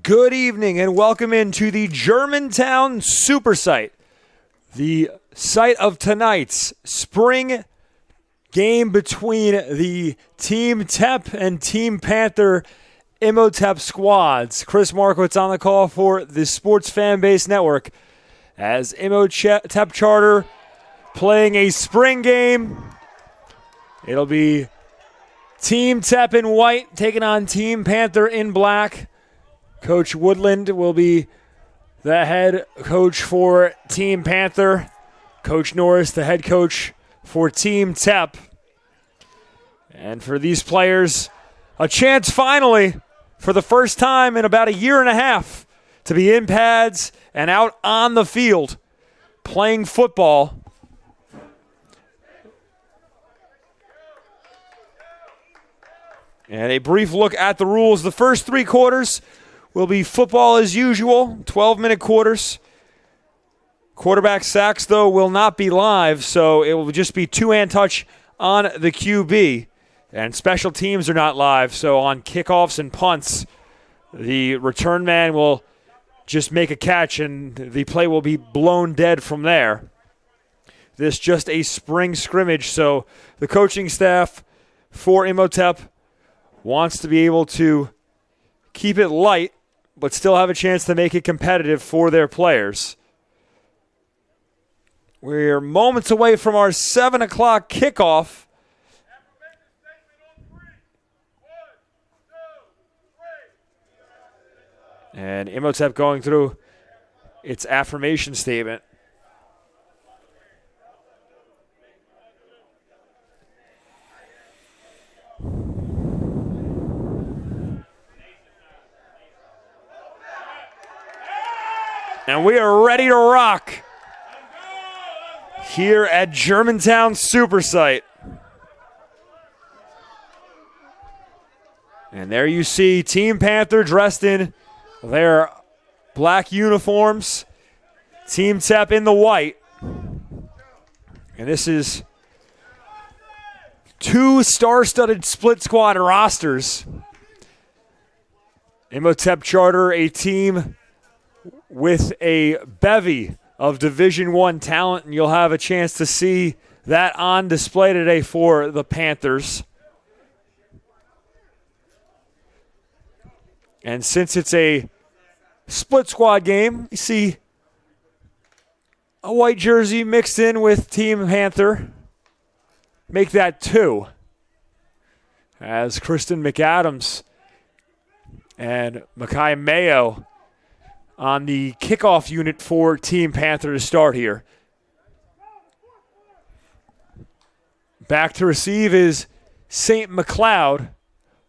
Good evening and welcome into the Germantown Super Site, the site of tonight's spring game between the Team Tepp and Team Panther Imhotep squads. Chris Markowitz on the call for the Sports Fan Base Network as Imhotep Charter playing a spring game. It'll be Team Tepp in white taking on Team Panther in black. Coach Woodland will be the head coach for Team Panther. Coach Norris, the head coach for Team Tepp. And for these players, a chance finally, for the first time in about a year and a half, to be in pads and out on the field playing football. And a brief look at the rules. The first three quarters will be football as usual, 12-minute quarters. Quarterback sacks, though, will not be live, so it will just be two-hand touch on the QB. And special teams are not live, so on kickoffs and punts, the return man will just make a catch and the play will be blown dead from there. This just a spring scrimmage, so the coaching staff for Imhotep wants to be able to keep it light but still have a chance to make it competitive for their players. We're moments away from our 7 o'clock kickoff. And Imhotep going through its affirmation statement. And we are ready to rock here at Germantown Super Site. And there you see Team Panther dressed in their black uniforms. Team Tepp in the white. And this is two star-studded split squad rosters. Imhotep Charter, a team with a bevy of Division I talent, and you'll have a chance to see that on display today for the Panthers. And since it's a split squad game, you see a white jersey mixed in with Team Panther. Make that two. As Kristen McAdams and Makai Mayo on the kickoff unit for Team Panther to start here. Back to receive is St. McLeod,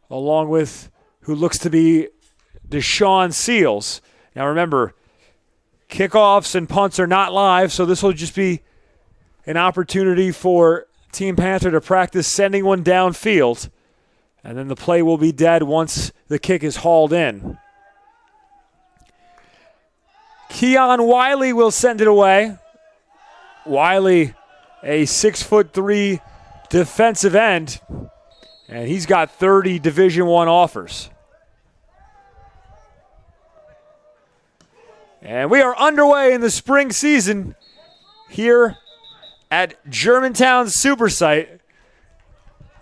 along with who looks to be Deshaun Seals. Now remember, kickoffs and punts are not live, so this will just be an opportunity for Team Panther to practice sending one downfield, and then the play will be dead once the kick is hauled in. Keon Wiley will send it away. Wiley, a 6'3" defensive end, and he's got 30 Division I offers. And we are underway in the spring season here at Germantown Super Site.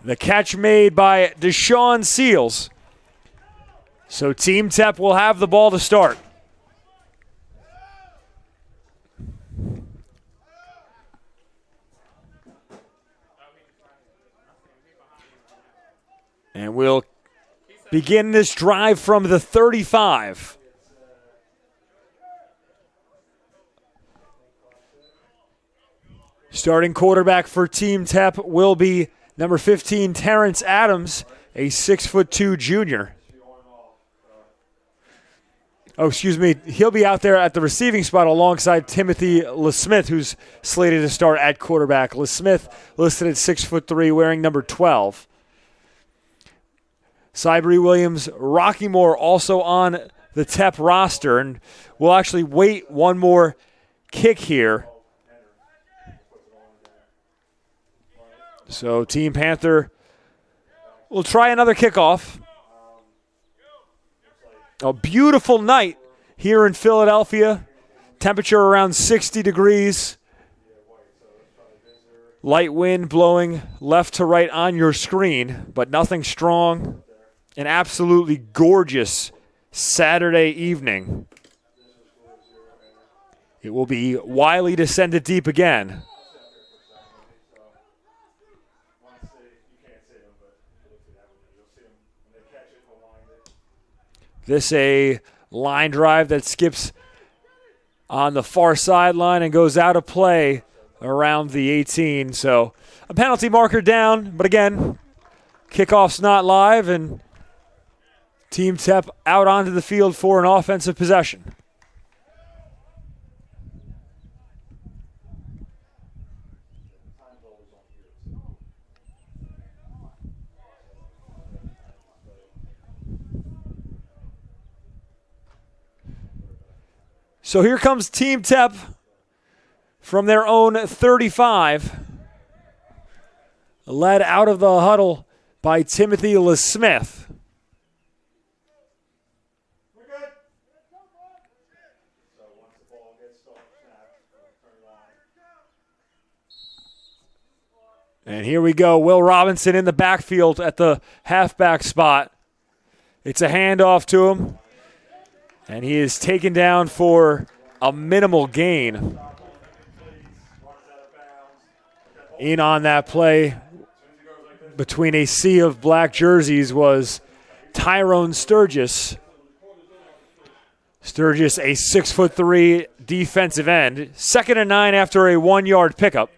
The catch made by Deshaun Seals. So Team Tepp will have the ball to start. And we'll begin this drive from the 35. Starting quarterback for Team Tepp will be number 15, Terrence Adams, a 6'2" junior. Oh, excuse me. He'll be out there at the receiving spot alongside Timothy LeSmith, who's slated to start at quarterback. LeSmith listed at 6'3", wearing number 12. Cybree Williams, Rocky Moore also on the Tepp roster. And we'll actually wait one more kick here. So Team Panther will try another kickoff. A beautiful night here in Philadelphia. Temperature around 60 degrees. Light wind blowing left to right on your screen, but nothing strong. An absolutely gorgeous Saturday evening. It will be Wiley to send it deep again. This a line drive that skips on the far sideline and goes out of play around the 18. So a penalty marker down, but again, kickoff's not live, and Team Tepp out onto the field for an offensive possession. So here comes Team Tepp from their own 35, led out of the huddle by Timothy LeSmith. And here we go. Will Robinson in the backfield at the halfback spot. It's a handoff to him. And he is taken down for a minimal gain. In on that play between a sea of black jerseys was Tyrone Sturgis. Sturgis, a 6'3" defensive end. 2nd and 9 after a 1-yard pickup.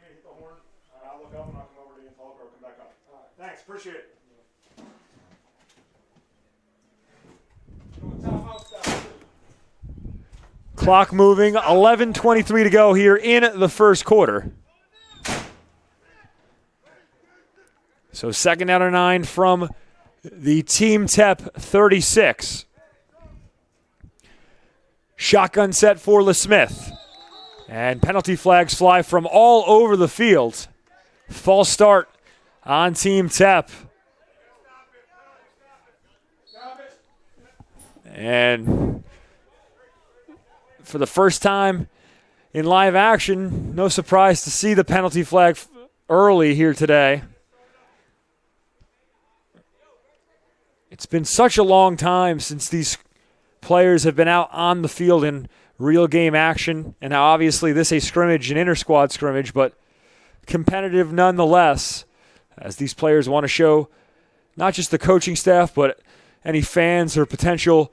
Thanks, appreciate it. Clock moving, 11:23 to go here in the first quarter. So 2nd down and 9 from the Team Tepp 36. Shotgun set for LeSmith. And penalty flags fly from all over the field. False start on Team Tepp. And for the first time in live action, no surprise to see the penalty flag early here today. It's been such a long time since these players have been out on the field in real game action, and now obviously this is a scrimmage, an inter-squad scrimmage, but competitive nonetheless, as these players want to show not just the coaching staff, but any fans or potential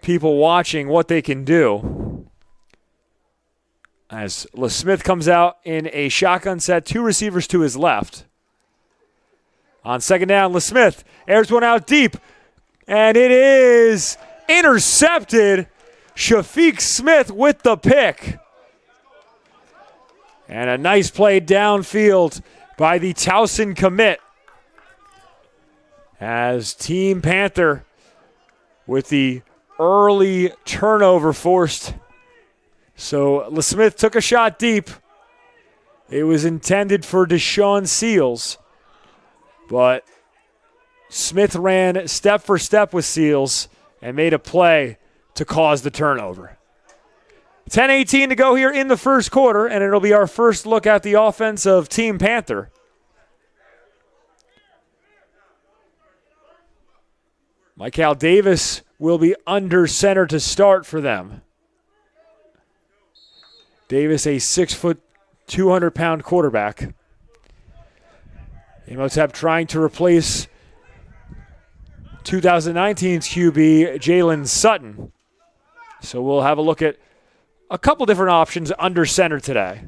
people watching what they can do. As LeSmith comes out in a shotgun set, 2 receivers to his left. On 2nd down, LeSmith airs one out deep, and it is intercepted. Shafiq Smith with the pick. And a nice play downfield by the Towson commit. As Team Panther with the early turnover forced. So LeSmith took a shot deep. It was intended for Deshaun Seals, but Smith ran step for step with Seals and made a play to cause the turnover. 10:18 to go here in the first quarter, and it'll be our first look at the offense of Team Panther. Michael Davis will be under center to start for them. Davis, a 6', 200-pound quarterback. Imhotep trying to replace 2019's QB, Jalen Sutton. So we'll have a look at a couple different options under center today.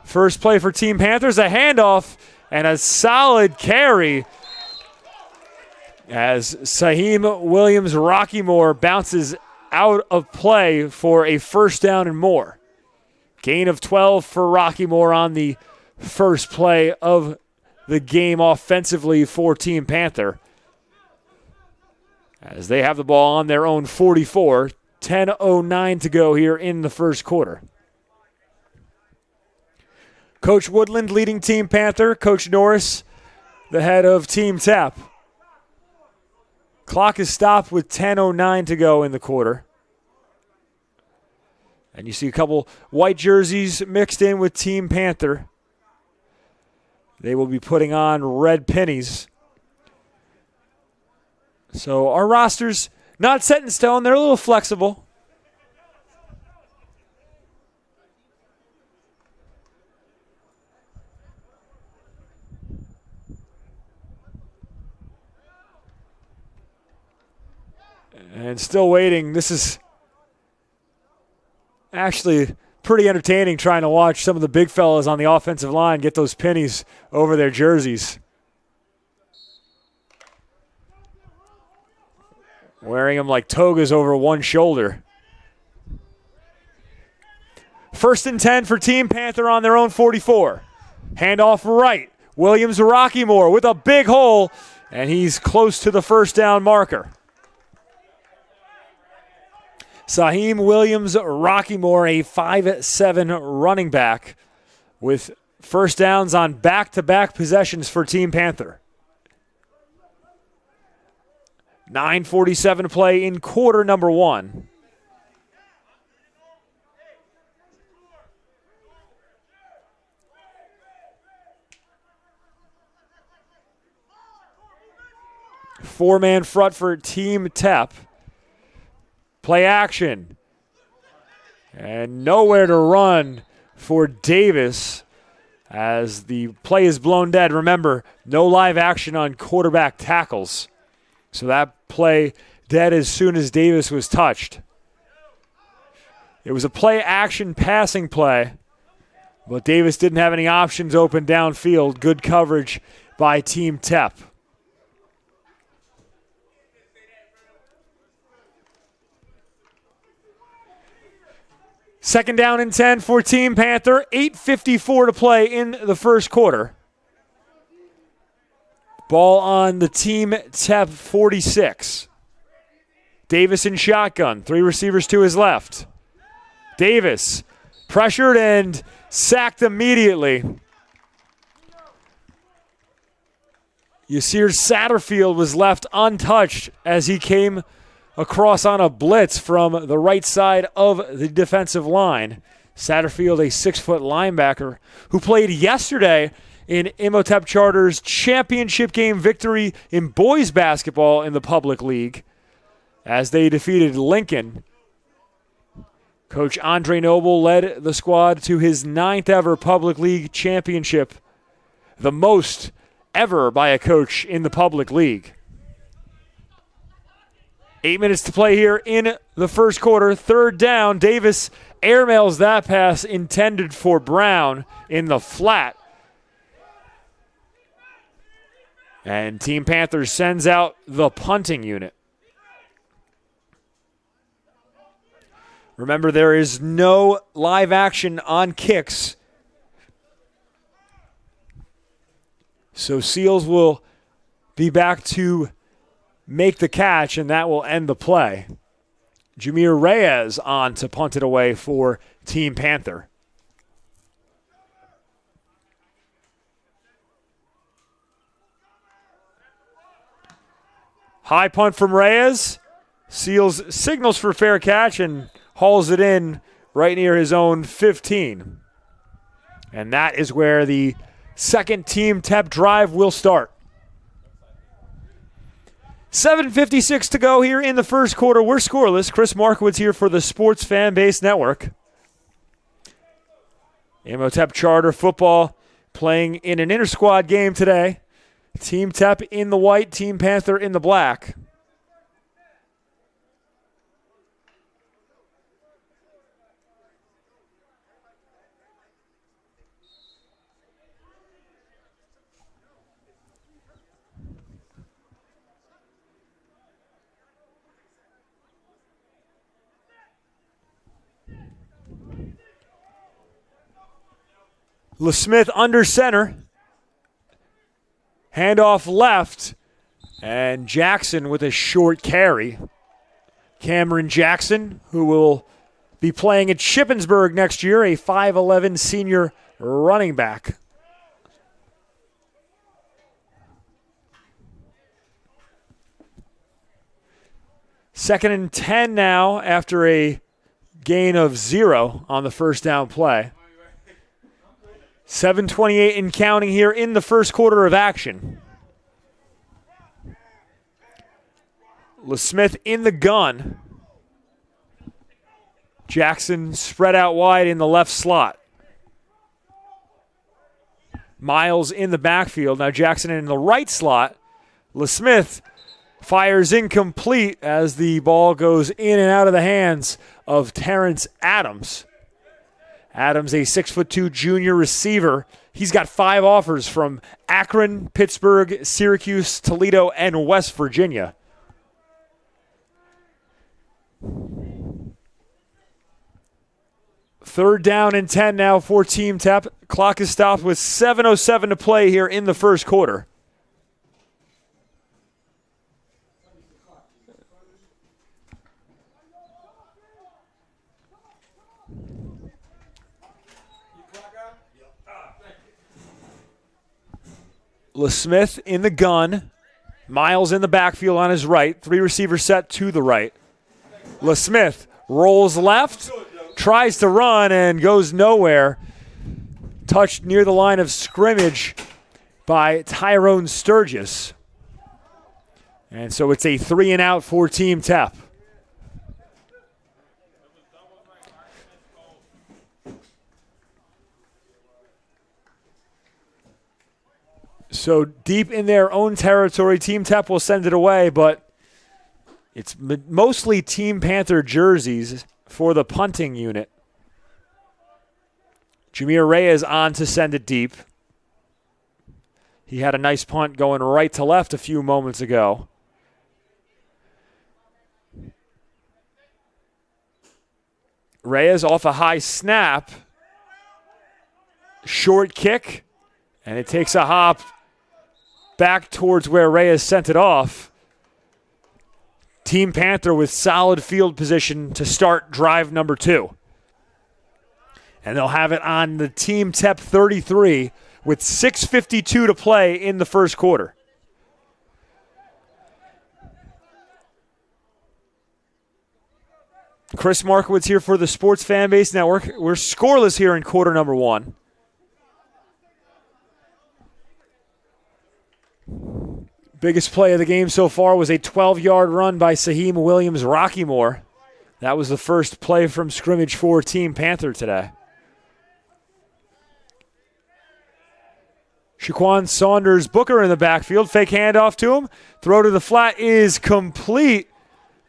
First play for Team Panthers, a handoff and a solid carry as Saheem Williams Rockymore bounces out of play for a first down and more. Gain of 12 for Rockymore on the first play of the game offensively for Team Panther, as they have the ball on their own 44. 10:09 to go here in the first quarter. Coach Woodland leading Team Panther. Coach Norris, the head of Team Tepp. Clock is stopped with 10:09 to go in the quarter. And you see a couple white jerseys mixed in with Team Panther. They will be putting on red pennies. So our roster's not set in stone. They're a little flexible. And still waiting. This is actually pretty entertaining trying to watch some of the big fellas on the offensive line get those pennies over their jerseys. Wearing them like togas over one shoulder. 1st and 10 for Team Panther on their own 44. Handoff right. Williams Rockymore with a big hole, and he's close to the first down marker. Saheem Williams Rockymore, a 5'7" running back with first downs on back-to-back possessions for Team Panther. 9:47 to play in quarter number 1. Four-man front for Team Tepp. Play action. And nowhere to run for Davis as the play is blown dead. Remember, no live action on quarterback tackles. So that play dead as soon as Davis was touched. It was a play action passing play, but Davis didn't have any options open downfield. Good coverage by Team Tepp. Second down and 10 for Team Panther. 8:54 to play in the first quarter. Ball on the Team Tepp 46. Davis in shotgun. 3 receivers to his left. Davis pressured and sacked immediately. Yasir Satterfield was left untouched as he came across on a blitz from the right side of the defensive line. Satterfield, a 6-foot linebacker who played yesterday in Imhotep Charter's championship game victory in boys basketball in the public league as they defeated Lincoln. Coach Andre Noble led the squad to his 9th ever public league championship, the most ever by a coach in the public league. 8 minutes to play here in the first quarter. Third down. Davis airmails that pass intended for Brown in the flat. And Team Panthers sends out the punting unit. Remember, there is no live action on kicks. So Seals will be back to make the catch, and that will end the play. Jameer Reyes on to punt it away for Team Panther. High punt from Reyes. Seals signals for fair catch and hauls it in right near his own 15. And that is where the second Team Tepp drive will start. 7:56 to go here in the first quarter. We're scoreless. Chris Markowitz here for the Sports Fan Base Network. Imhotep Charter football playing in an inter-squad game today. Team Tepp in the white, Team Panther in the black. LeSmith under center. Handoff left. And Jackson with a short carry. Cameron Jackson, who will be playing at Shippensburg next year, a 5'11 senior running back. 2nd and 10 now after a gain of 0 on the first down play. 7:28 and counting here in the first quarter of action. LeSmith in the gun. Jackson spread out wide in the left slot. Miles in the backfield. Now Jackson in the right slot. LeSmith fires incomplete as the ball goes in and out of the hands of Terrence Adams. Adams, a 6'2" junior receiver. He's got 5 offers from Akron, Pittsburgh, Syracuse, Toledo, and West Virginia. Third down and 10 now for Team Tepp. Clock is stopped with 7:07 to play here in the first quarter. LeSmith in the gun. Miles in the backfield on his right. 3 receivers set to the right. LeSmith rolls left, tries to run, and goes nowhere. Touched near the line of scrimmage by Tyrone Sturgis. And so it's a 3-and-out for Team Tepp. So deep in their own territory, Team Tepp will send it away, but it's mostly Team Panther jerseys for the punting unit. Jameer Reyes on to send it deep. He had a nice punt going right to left a few moments ago. Reyes off a high snap. Short kick, and it takes a hop back towards where Reyes sent it off. Team Panther with solid field position to start drive number 2. And they'll have it on the Team Tepp 33 with 6:52 to play in the first quarter. Chris Markowitz here for the Sports Fan Base Network. We're scoreless here in quarter number 1. Biggest play of the game so far was a 12-yard run by Saheem Williams-Rockymore. That was the first play from scrimmage for Team Panther today. Shaquan Saunders-Booker in the backfield. Fake handoff to him. Throw to the flat is complete,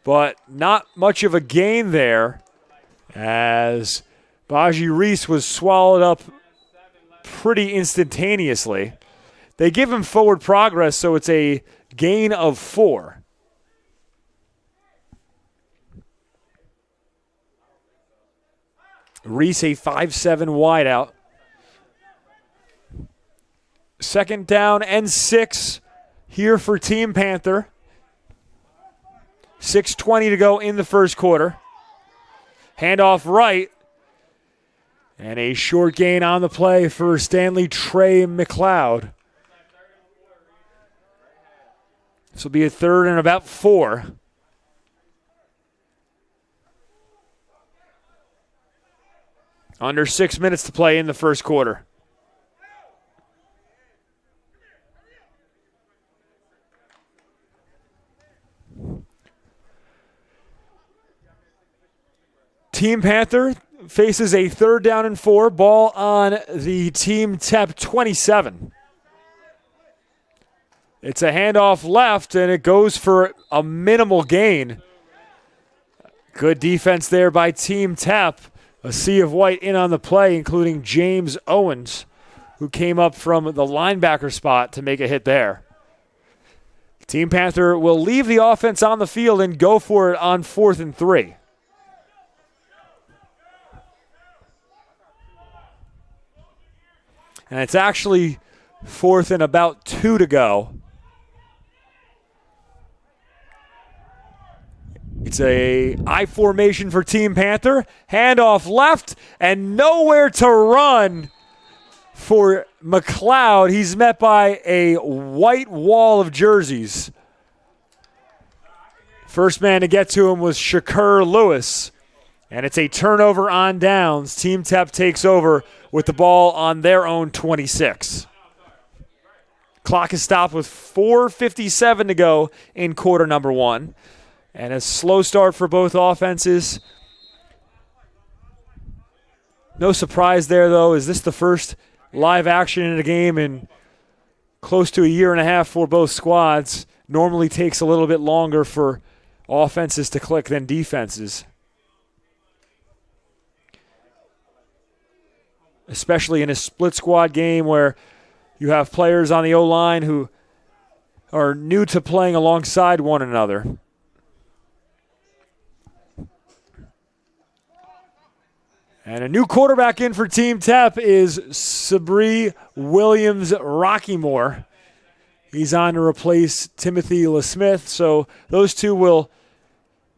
but not much of a gain there as Baji Reese was swallowed up pretty instantaneously. They give him forward progress, so it's a gain of 4. Reese, a 5'7" wideout. 2nd down and 6 here for Team Panther. 6:20 to go in the first quarter. Handoff right. And a short gain on the play for Stanley Trey McLeod. This will be a 3rd and about 4. Under 6 minutes to play in the first quarter. Team Panther faces a 3rd down and 4. Ball on the Team Tepp 27. It's a handoff left, and it goes for a minimal gain. Good defense there by Team Tepp. A sea of white in on the play, including James Owens, who came up from the linebacker spot to make a hit there. Team Panther will leave the offense on the field and go for it on 4th and 3. And it's actually 4th and about 2 to go. It's a I formation for Team Panther. Handoff left and nowhere to run for McLeod. He's met by a white wall of jerseys. First man to get to him was Shakur Lewis. And it's a turnover on downs. Team Tepp takes over with the ball on their own 26. Clock is stopped with 4:57 to go in quarter number one. And a slow start for both offenses. No surprise there, though. Is this the first live action in a game in close to a year and a half for both squads? Normally takes a little bit longer for offenses to click than defenses. Especially in a split squad game where you have players on the O-line who are new to playing alongside one another. And a new quarterback in for Team Tepp is Sabri Williams-Rockymore. He's on to replace Timothy LeSmith, so those two will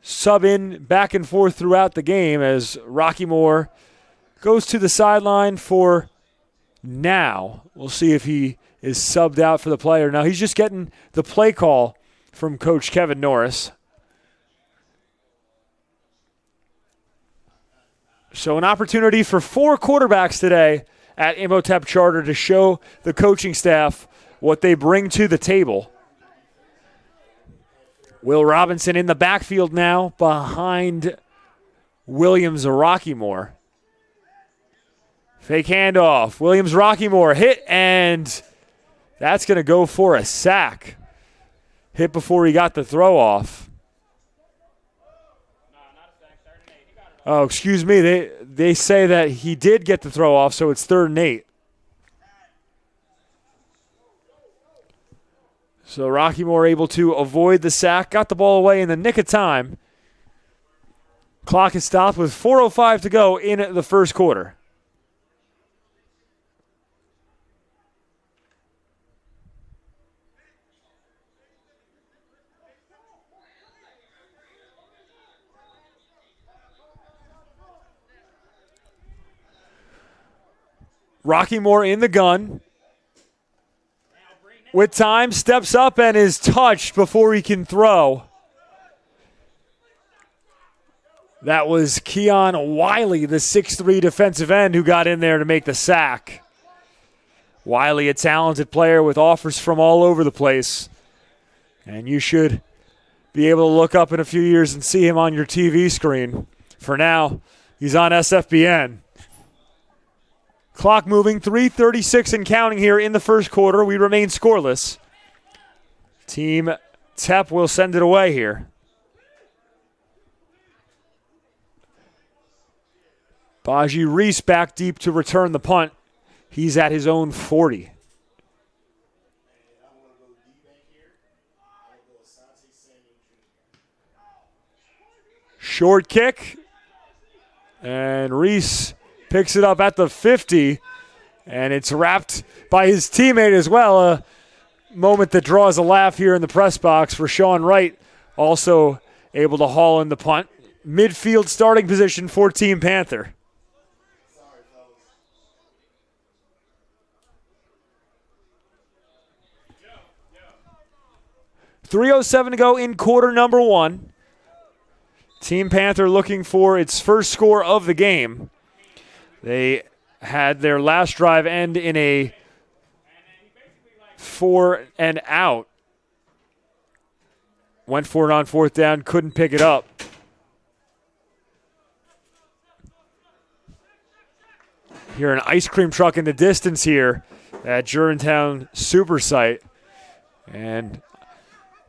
sub in back and forth throughout the game as Rockymore goes to the sideline for now. We'll see if he is subbed out for the player. Now he's just getting the play call from Coach Kevin Norris. So an opportunity for 4 quarterbacks today at Imhotep Charter to show the coaching staff what they bring to the table. Will Robinson in the backfield now behind Williams-Rockymore. Fake handoff. Williams-Rockymore hit, and that's going to go for a sack. Hit before he got the throw off. Oh, excuse me. They say that he did get the throw off, so it's 3rd and 8. So Rockymore able to avoid the sack. Got the ball away in the nick of time. Clock is stopped with 4:05 to go in the first quarter. Rockymore in the gun. With time, steps up and is touched before he can throw. That was Keon Wiley, the 6'3 defensive end, who got in there to make the sack. Wiley, a talented player with offers from all over the place. And you should be able to look up in a few years and see him on your TV screen. For now, he's on SFBN. Clock moving, 3:36 and counting here in the first quarter. We remain scoreless. Team Tepp will send it away here. Baji Reese back deep to return the punt. He's at his own 40. Short kick. And Reese picks it up at the 50, and it's wrapped by his teammate as well. A moment that draws a laugh here in the press box for Sean Wright, also able to haul in the punt. Midfield starting position for Team Panther. .307 to go in quarter number one. Team Panther looking for its first score of the game. They had their last drive end in a 4 and out. Went for it on 4th down, couldn't pick it up. Hear an ice cream truck in the distance here at Germantown Super Site. And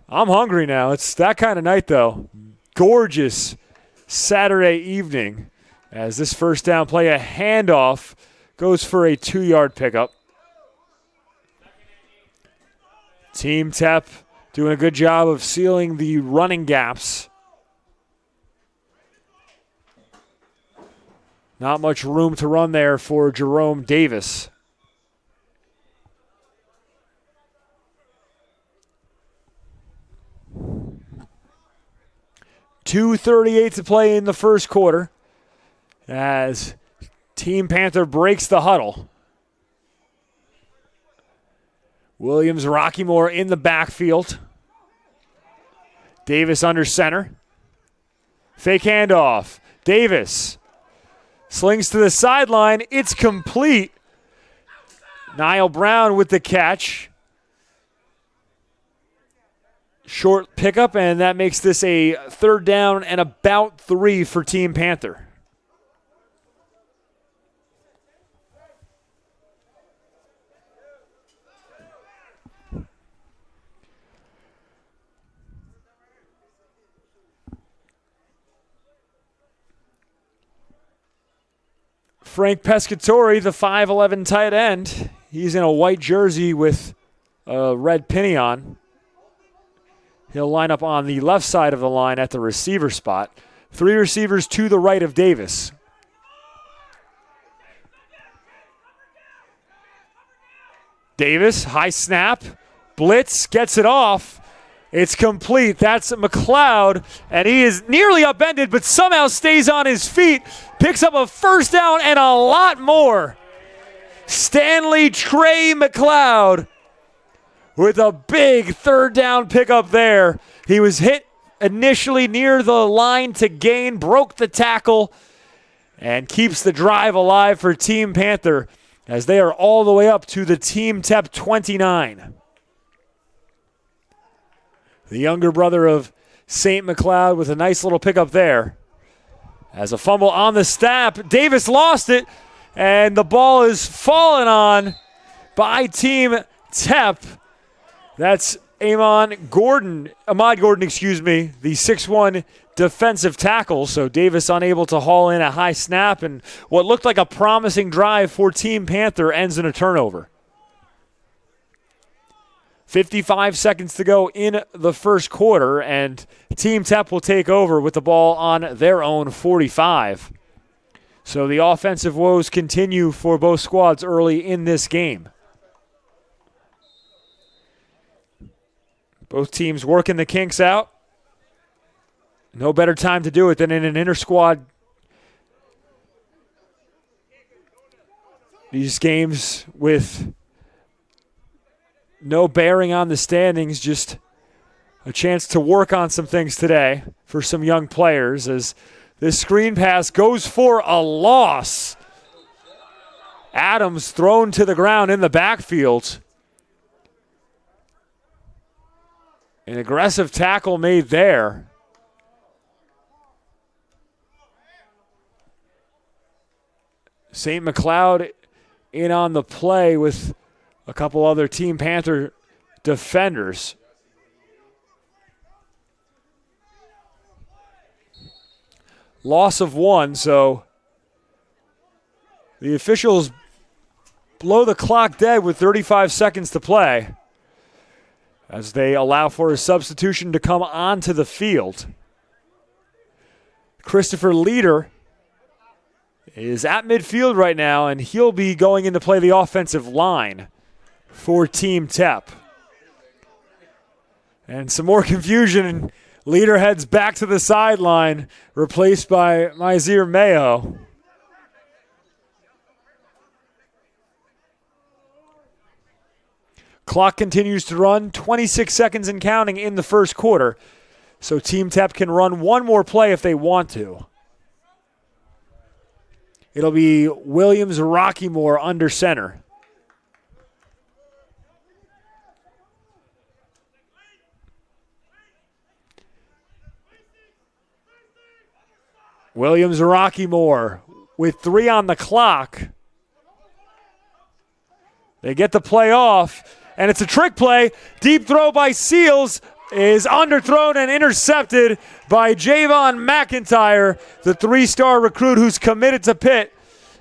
I'm hungry now. It's that kind of night, though. Gorgeous Saturday evening. As this first down play, a handoff, goes for a 2-yard pickup. Team Tepp doing a good job of sealing the running gaps. Not much room to run there for Jerome Davis. .238 to play in the first quarter as Team Panther breaks the huddle. Williams-Rockymore in the backfield. Davis under center. Fake handoff. Davis slings to the sideline. It's complete. Niall Brown with the catch. Short pickup, and that makes this a 3rd down and about 3 for Team Panther. Frank Pescatori, the 5'11 tight end. He's in a white jersey with a red penny on. He'll line up on the left side of the line at the receiver spot. 3 receivers to the right of Davis. Davis, high snap. Blitz, gets it off. It's complete. That's McLeod, and he is nearly upended, but somehow stays on his feet. Picks up a 1st down and a lot more. Stanley Trey McLeod with a big 3rd down pickup there. He was hit initially near the line to gain, broke the tackle, and keeps the drive alive for Team Panther as they are all the way up to the Team Tepp 29. The younger brother of St. McLeod with a nice little pickup there. As a fumble on the snap, Davis lost it, and the ball is fallen on by Team Tepp. That's Ahmad Gordon, the 6'1 defensive tackle. So Davis unable to haul in a high snap, and what looked like a promising drive for Team Panther ends in a turnover. 55 seconds to go in the first quarter, and Team Tepp will take over with the ball on their own 45. So the offensive woes continue for both squads early in this game. Both teams working the kinks out. No better time to do it than in an inter-squad. These games with no bearing on the standings, just a chance to work on some things today for some young players as this screen pass goes for a loss. Adams thrown to the ground in the backfield. An aggressive tackle made there. St. McLeod in on the play with a couple other Team Panther defenders. Loss of 1, so the officials blow the clock dead with 35 seconds to play as they allow for a substitution to come onto the field. Christopher Leader is at midfield right now, and he'll be going in to play the offensive line for Team Tepp. And some more confusion, and Leader heads back to the sideline, replaced by Mizir Mayo. Clock continues to run, 26 seconds and counting in the first quarter. So Team Tepp can run one more play if they want to. It'll be Williams Rockymore under center. Williams Rockymore with 3 on the clock. They get the play off, and it's a trick play. Deep throw by Seals is underthrown and intercepted by Javon McIntyre, the 3-star recruit who's committed to Pitt.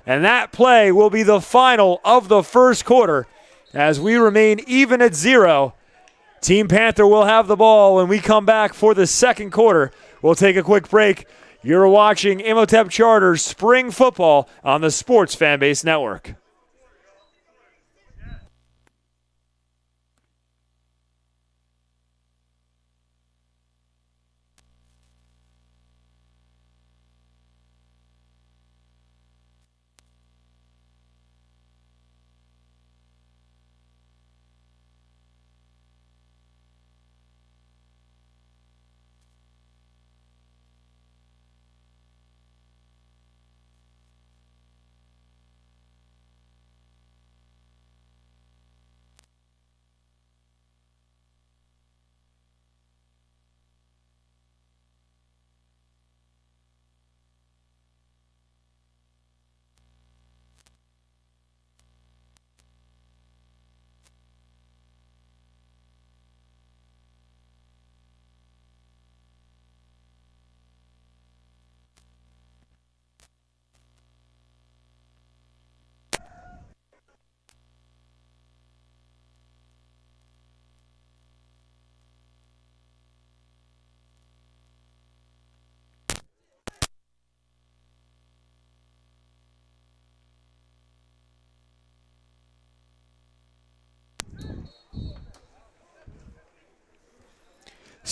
And that play will be the final of the first quarter as we remain even at 0. Team Panther will have the ball when we come back for the second quarter. We'll take a quick break. You're watching Imhotep Charter's Spring Football on the Sports Fanbase Network.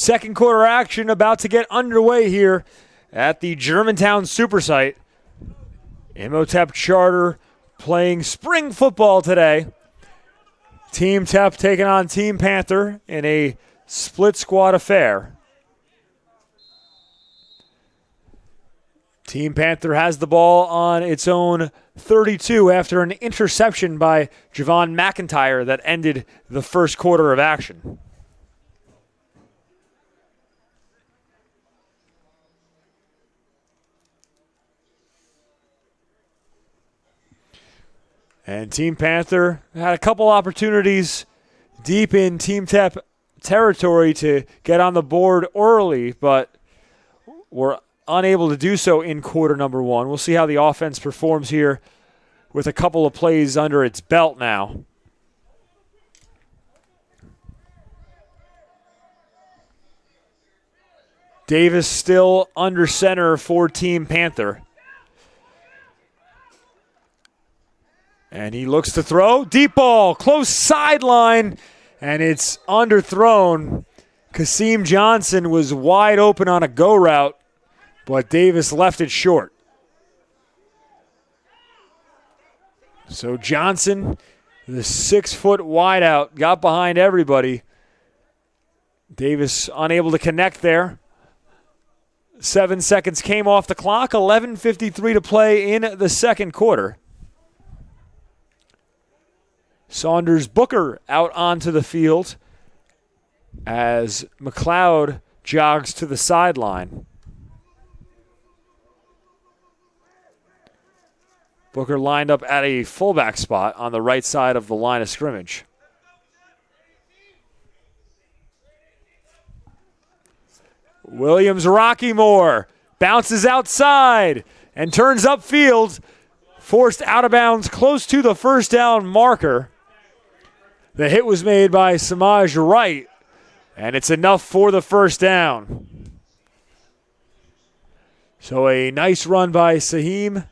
Second quarter action about to get underway here at the Germantown Super Site. Imhotep Charter playing spring football today. Team Tepp taking on Team Panther in a split squad affair. Team Panther has the ball on its own 32 after an interception by Javon McIntyre that ended the first quarter of action. And Team Panther had a couple opportunities deep in Team Tepp territory to get on the board early, but were unable to do so in quarter number one. We'll see how the offense performs here with a couple of plays under its belt now. Davis still under center for Team Panther. And he looks to throw. Deep ball, close sideline, and it's underthrown. Kasim Johnson was wide open on a go route, but Davis left it short. So Johnson, the 6-foot wideout, got behind everybody. Davis unable to connect there. 7 seconds came off the clock. 11:53 to play in the second quarter. Saunders Booker out onto the field as McLeod jogs to the sideline. Booker lined up at a fullback spot on the right side of the line of scrimmage. Williams Rockymore bounces outside and turns upfield, forced out of bounds close to the first down marker. The hit was made by Samaj Wright, and it's enough for the first down. So a nice run by Saheem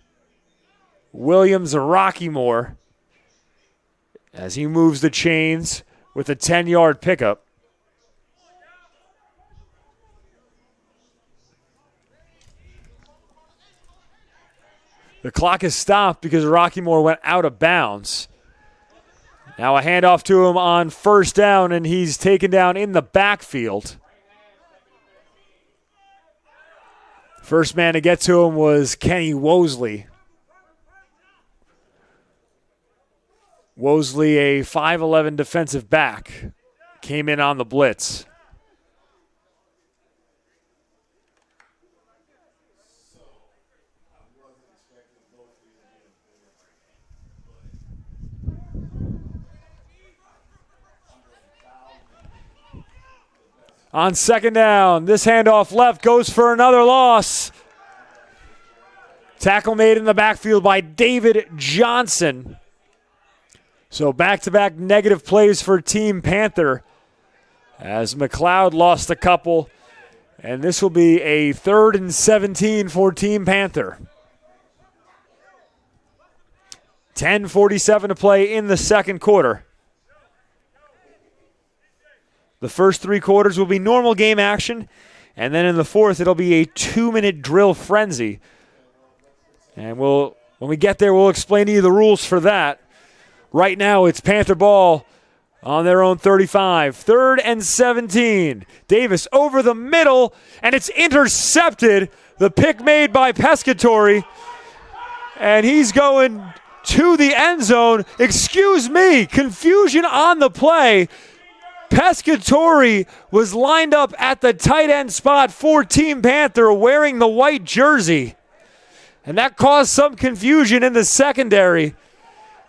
Williams Rockymore as he moves the chains with a 10-yard pickup. The clock is stopped because Rockymore went out of bounds. Now a handoff to him on first down, and he's taken down in the backfield. First man to get to him was Kenny Wosley. Wosley, a 5'11 defensive back, came in on the blitz. On second down, this handoff left goes for another loss. Tackle made in the backfield by David Johnson. So back-to-back negative plays for Team Panther as McLeod lost a couple. And this will be a 3rd and 17 for Team Panther. 10:47 to play in the second quarter. The first 3 quarters will be normal game action, and then in the fourth it'll be a 2-minute drill frenzy. And when we get there, we'll explain to you the rules for that. Right now it's Panther ball on their own 35. 3rd and 17. Davis over the middle, and it's intercepted. The pick made by Pescatori, and he's going to the end zone. Excuse me, confusion on the play. Pescatori was lined up at the tight end spot for Team Panther wearing the white jersey. And that caused some confusion in the secondary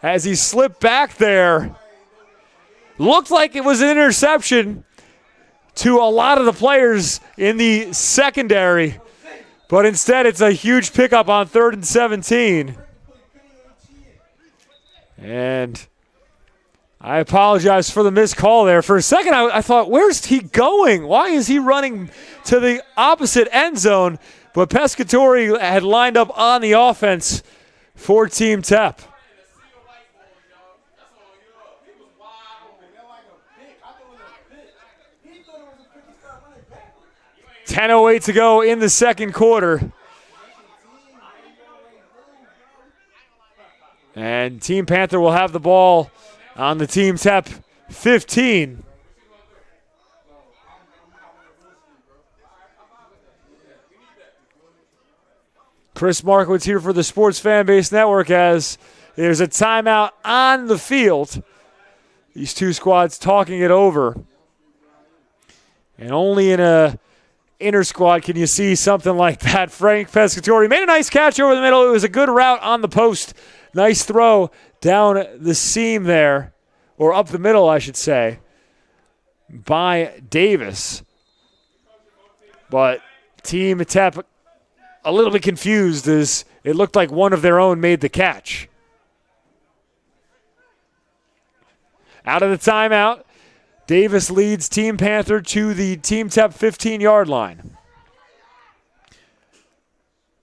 as he slipped back there. Looked like it was an interception to a lot of the players in the secondary, but instead it's a huge pickup on 3rd and 17. And I apologize for the missed call there. For a second, I thought, where's he going? Why is he running to the opposite end zone? But Pescatori had lined up on the offense for Team Tepp. 10:08 to go in the second quarter. And Team Panther will have the ball on the Team Tepp 15. Chris Markowitz here for the Sports Fanbase Network as there's a timeout on the field. These two squads talking it over. And only in a inner squad can you see something like that. Frank Pescatori made a nice catch over the middle. It was a good route on the post. Nice throw down the seam there, or up the middle, I should say, by Davis. But Team Tepp a little bit confused as it looked like one of their own made the catch. Out of the timeout, Davis leads Team Panther to the Team Tepp 15-yard line.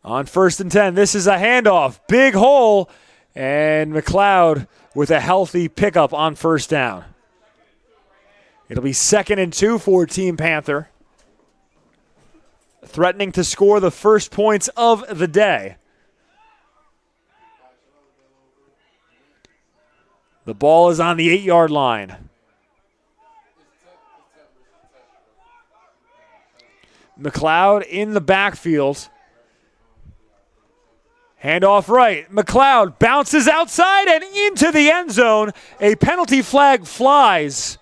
On 1st and 10, this is a handoff. Big hole, and McLeod with a healthy pickup on 1st down. It'll be 2nd and 2 for Team Panther, threatening to score the first points of the day. The ball is on the 8-yard line. McLeod in the backfield. Handoff right. McLeod bounces outside and into the end zone. A penalty flag flies.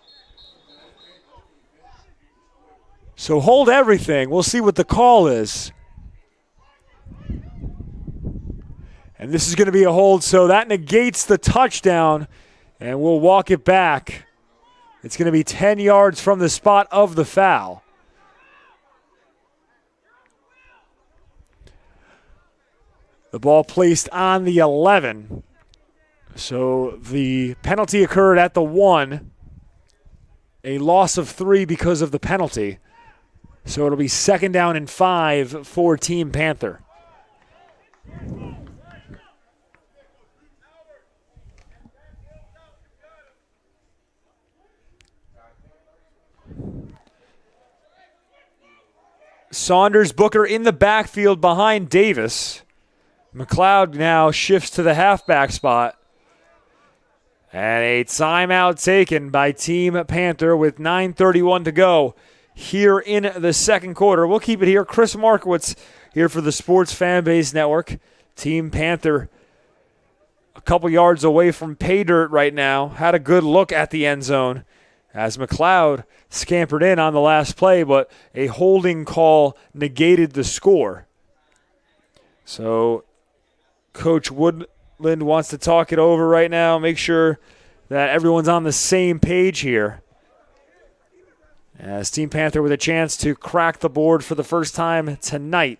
So hold everything. We'll see what the call is. And this is going to be a hold, so that negates the touchdown, and we'll walk it back. It's going to be 10 yards from the spot of the foul. The ball placed on the 11. So the penalty occurred at the 1. A loss of 3 because of the penalty. So it'll be 2nd down and 5 for Team Panther. Saunders Booker in the backfield behind Davis. McLeod now shifts to the halfback spot. And a timeout taken by Team Panther with 9:31 to go here in the second quarter. We'll keep it here. Chris Markowitz here for the Sports Fanbase Network. Team Panther a couple yards away from pay dirt right now. Had a good look at the end zone as McLeod scampered in on the last play, but a holding call negated the score. So Coach Woodland wants to talk it over right now, make sure that everyone's on the same page here. As Team Panther with a chance to crack the board for the first time tonight.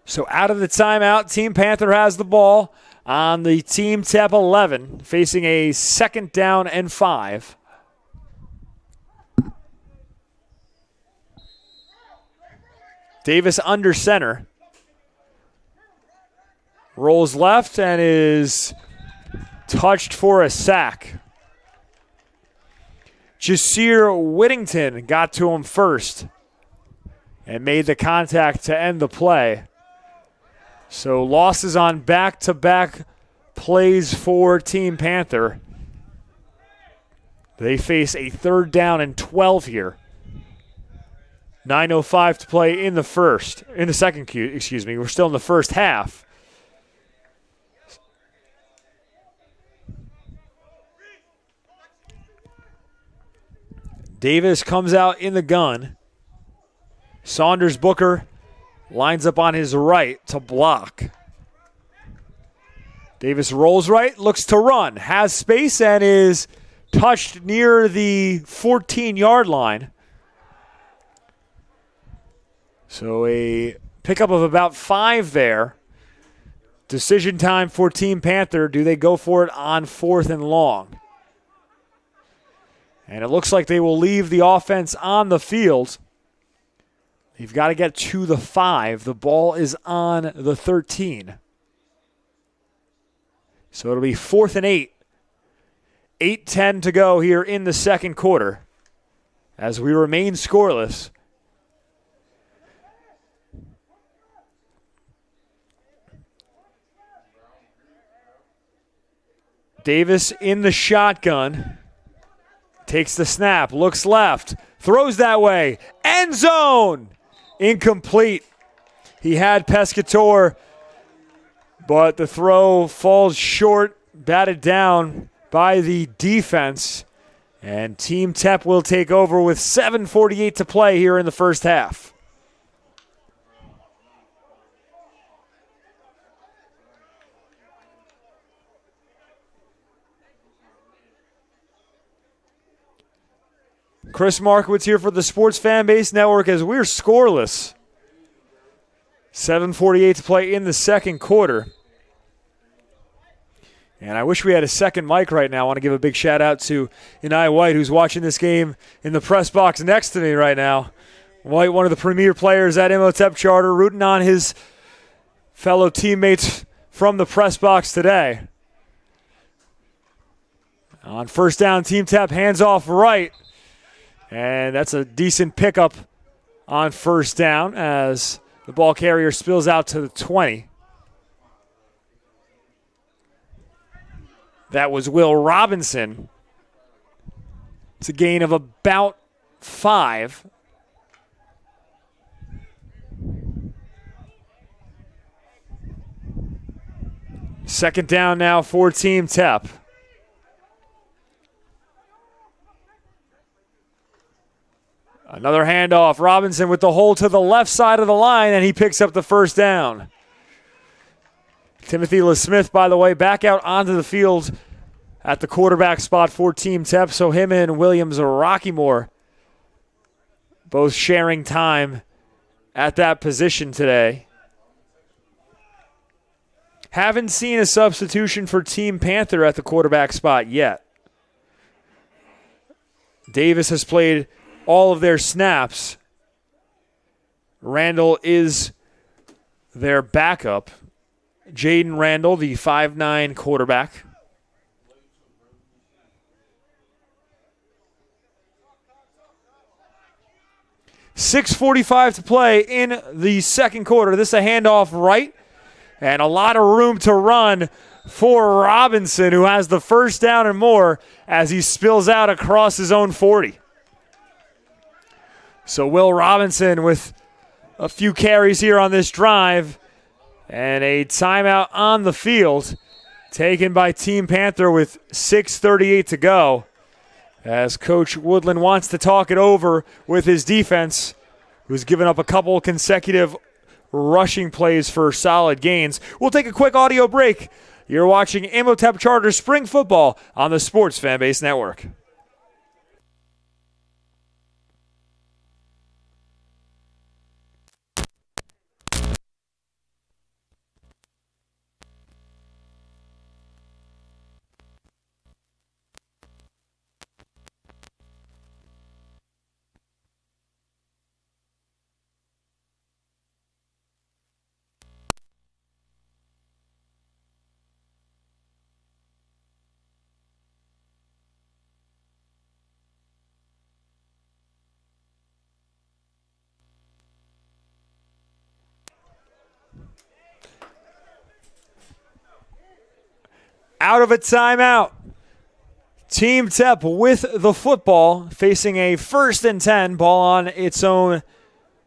So out of the timeout, Team Panther has the ball on the Team Tepp 11, facing a 2nd down and 5. Davis under center. Rolls left and is touched for a sack. Jasir Whittington got to him first and made the contact to end the play. So losses on back-to-back plays for Team Panther. They face a 3rd down and 12 here. 9:05 to play in the second, excuse me. We're still in the first half. Davis comes out in the gun. Saunders Booker lines up on his right to block. Davis rolls right, looks to run, has space, and is touched near the 14-yard line. So a pickup of about 5 there. Decision time for Team Panther. Do they go for it on 4th and long? And it looks like they will leave the offense on the field. You've got to get to the 5. The ball is on the 13. So it'll be 4th and 8. 8:10 to go here in the second quarter as we remain scoreless. Davis in the shotgun. Takes the snap, looks left, throws that way. End zone! Incomplete. He had Pescatore, but the throw falls short, batted down by the defense. And Team Tepp will take over with 7:48 to play here in the first half. Chris Markowitz here for the Sports Fan Base Network as we're scoreless. 7:48 to play in the second quarter. And I wish we had a second mic right now. I want to give a big shout out to Inai White, who's watching this game in the press box next to me right now. White, one of the premier players at Imhotep Charter, rooting on his fellow teammates from the press box today. On first down, Team Tepp hands off right. And that's a decent pickup on first down as the ball carrier spills out to the 20. That was Will Robinson. It's a gain of about 5. Second down now for Team Tepp. Another handoff. Robinson with the hole to the left side of the line, and he picks up the first down. Timothy LeSmith, by the way, back out onto the field at the quarterback spot for Team Tepp. So him and Williams Rockymore both sharing time at that position today. Haven't seen a substitution for Team Panther at the quarterback spot yet. Davis has played all of their snaps. Randall is their backup. Jaden Randall, the 5'9 quarterback. $6:45 to play in the second quarter. This is a handoff right, and a lot of room to run for Robinson, who has the first down and more as he spills out across his own 40. So Will Robinson with a few carries here on this drive and a timeout on the field taken by Team Panther with 6:38 to go as Coach Woodland wants to talk it over with his defense, who's given up a couple consecutive rushing plays for solid gains. We'll take a quick audio break. You're watching Imhotep Charter Spring Football on the Sports Fan Base Network. Out of a timeout. Team Tepp with the football, facing a 1st and 10, ball on its own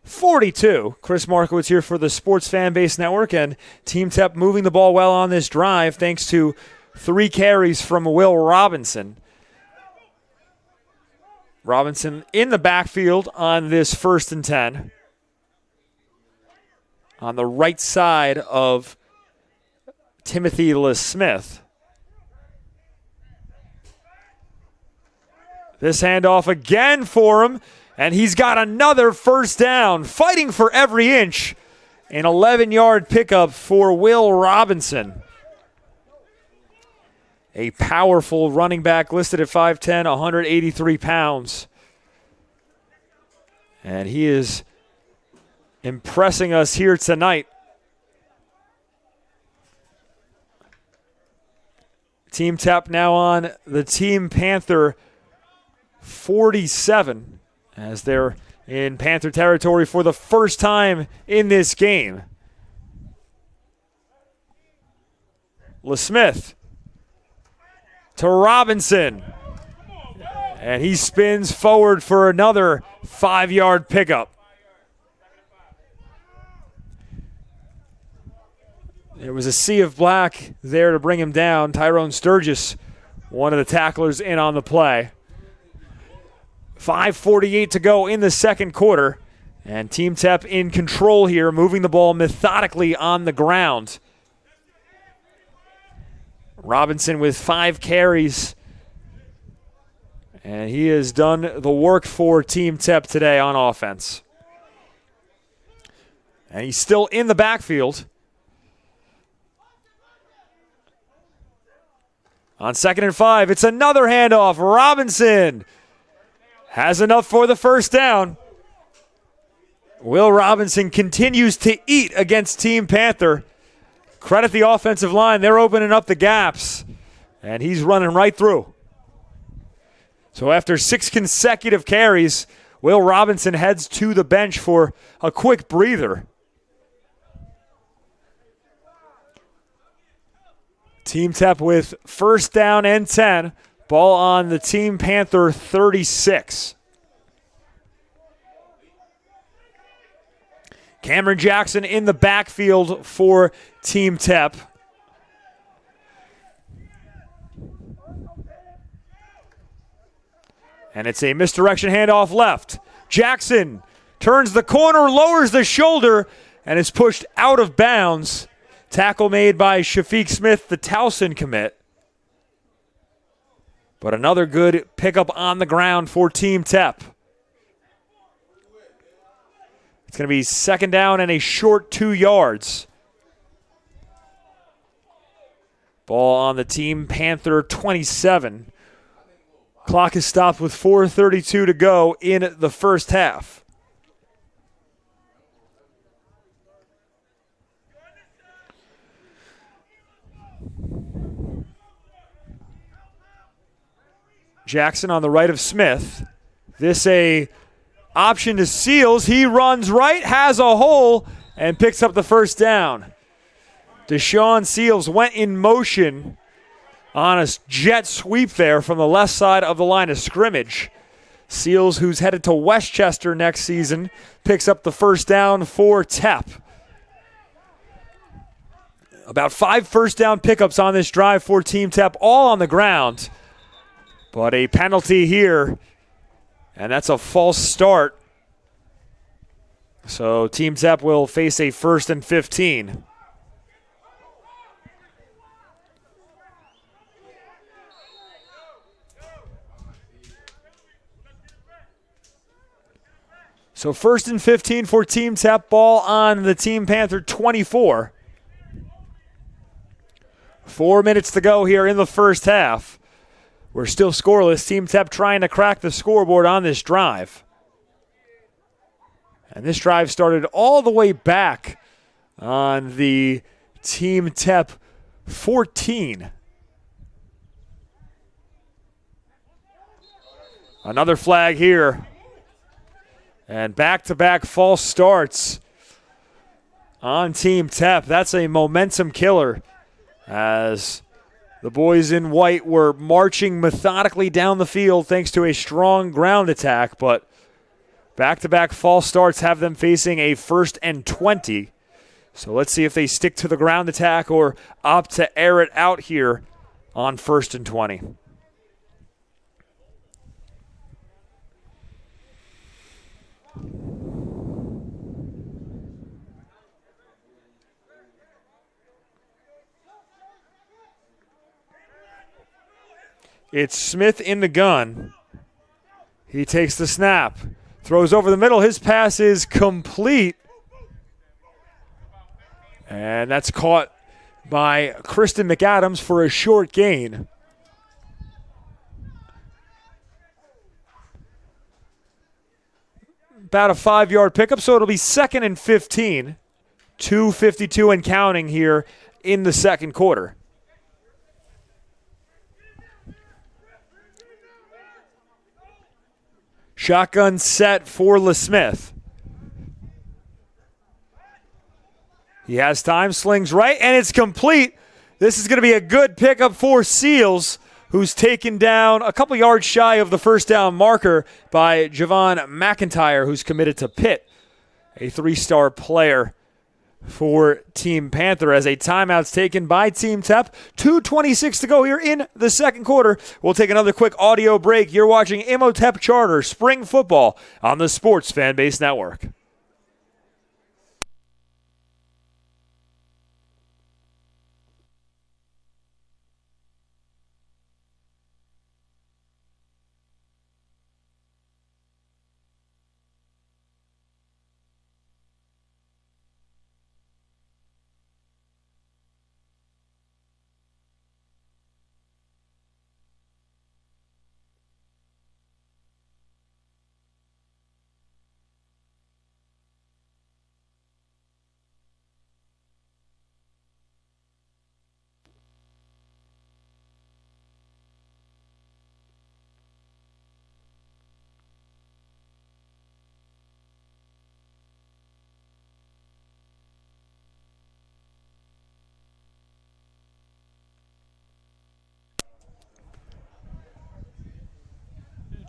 42. Chris Markowitz here for the Sports Fan Base Network, and Team Tepp moving the ball well on this drive thanks to 3 carries from Will Robinson. Robinson in the backfield on this 1st and 10. On the right side of Timothy LeSmith. This handoff again for him, and he's got another first down, fighting for every inch. An 11-yard pickup for Will Robinson. A powerful running back listed at 5'10", 183 pounds. And he is impressing us here tonight. Team Tepp now on the Team Panther 47 as they're in Panther territory for the first time in this game. LeSmith to Robinson. And he spins forward for another 5-yard pickup. There was a sea of black there to bring him down. Tyrone Sturgis, one of the tacklers in on the play. 5:48 to go in the second quarter. And Team Tepp in control here, moving the ball methodically on the ground. Robinson with 5 carries. And he has done the work for Team Tepp today on offense. And he's still in the backfield. On 2nd and 5, it's another handoff. Robinson has enough for the first down. Will Robinson continues to eat against Team Panther. Credit the offensive line. They're opening up the gaps. And he's running right through. So after 6 consecutive carries, Will Robinson heads to the bench for a quick breather. Team Tepp with first down and 10. Ball on the Team Panther 36. Cameron Jackson in the backfield for Team Tepp. And it's a misdirection handoff left. Jackson turns the corner, lowers the shoulder, and is pushed out of bounds. Tackle made by Shafiq Smith, the Towson commit. But another good pickup on the ground for Team Tepp. It's going to be 2nd down and a short 2 yards. Ball on the Team Panther 27. Clock is stopped with 4:32 to go in the first half. Jackson on the right of Smith. This a option to Seals. He runs right, has a hole, and picks up the first down. Deshaun Seals went in motion on a jet sweep there from the left side of the line of scrimmage. Seals, who's headed to Westchester next season, picks up the first down for Tepp. About 5 first down pickups on this drive for Team Tepp, all on the ground. But a penalty here, and that's a false start. So Team Tepp will face a 1st and 15. So 1st and 15 for Team Tepp, ball on the Team Panther 24. 4 minutes to go here in the first half. We're still scoreless. Team Tepp trying to crack the scoreboard on this drive. And this drive started all the way back on the Team Tepp 14. Another flag here. And back-to-back false starts on Team Tepp. That's a momentum killer as the boys in white were marching methodically down the field thanks to a strong ground attack, but back-to-back false starts have them facing a 1st and 20. So let's see if they stick to the ground attack or opt to air it out here on 1st and 20. It's Smith in the gun. He takes the snap, throws over the middle. His pass is complete. And that's caught by Kristen McAdams for a short gain. about a 5-yard pickup, so it'll be 2nd and 15. 2:52 and counting here in the second quarter. Shotgun set for LeSmith. He has time, slings right, and it's complete. This is going to be a good pickup for Seals, who's taken down a couple yards shy of the first down marker by Javon McIntyre, who's committed to Pitt, a 3-star player for Team Panther, as a timeout's taken by Team Tepp. 2:26 to go here in the second quarter. We'll take another quick audio break. You're watching Imhotep Charter Spring Football on the Sports Fanbase Network.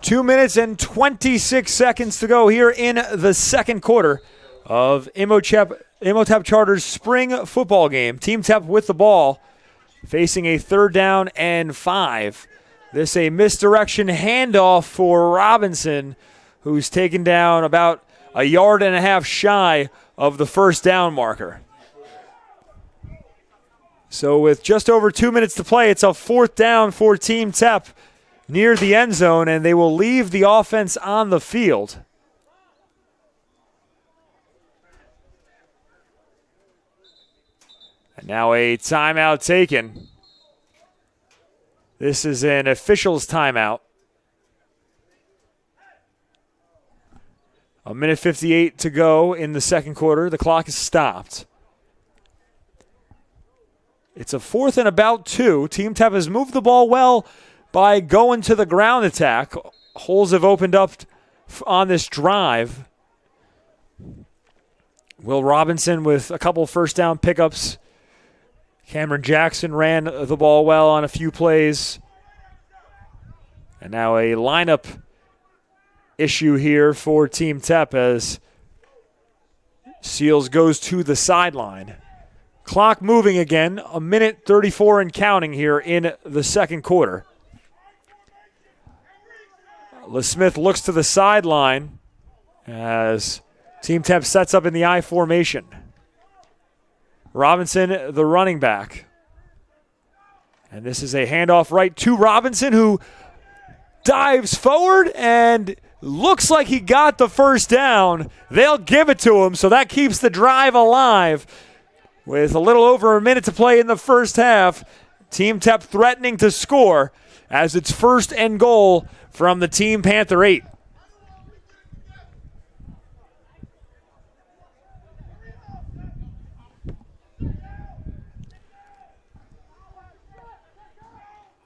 Two minutes and 26 seconds to go here in the second quarter of Imhotep Charter's spring football game. Team Tepp with the ball, facing a 3rd down and 5. This a misdirection handoff for Robinson, who's taken down about a yard and a half shy of the first down marker. So with just over 2 minutes to play, it's a 4th down for Team Tepp near the end zone, and they will leave the offense on the field. And now a timeout taken. This is an official's timeout. 1:58 to go in the second quarter. The clock is stopped. It's a 4th and about 2. Team Tepp has moved the ball well by going to the ground attack. Holes have opened up on this drive. Will Robinson with a couple first down pickups. Cameron Jackson ran the ball well on a few plays. And now a lineup issue here for Team Tepp as Seals goes to the sideline. Clock moving again, 1:34 and counting here in the second quarter. LeSmith looks to the sideline as Team Tepp sets up in the I formation. Robinson, the running back. And this is a handoff right to Robinson, who dives forward and looks like he got the first down. They'll give it to him, so that keeps the drive alive. With a little over a minute to play in the first half, Team Tepp threatening to score as it's 1st and goal from the Team Panther 8.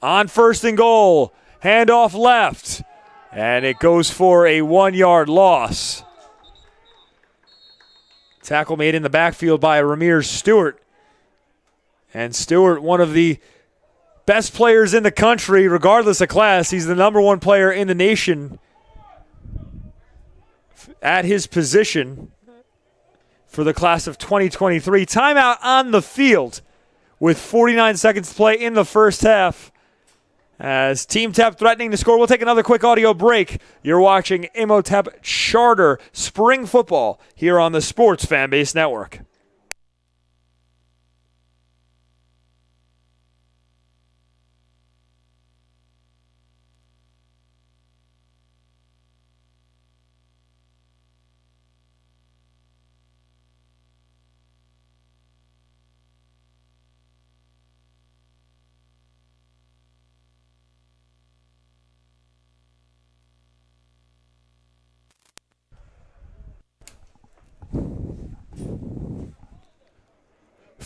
On 1st and goal, handoff left, and it goes for a 1-yard loss. Tackle made in the backfield by Ramirez Stewart. And Stewart, one of the best players in the country, regardless of class. He's the #1 player in the nation at his position for the class of 2023. Timeout on the field with 49 seconds to play in the first half. As Team Tepp threatening to score. We'll take another quick audio break. You're watching Imhotep Charter Spring Football here on the Sports Fanbase Network.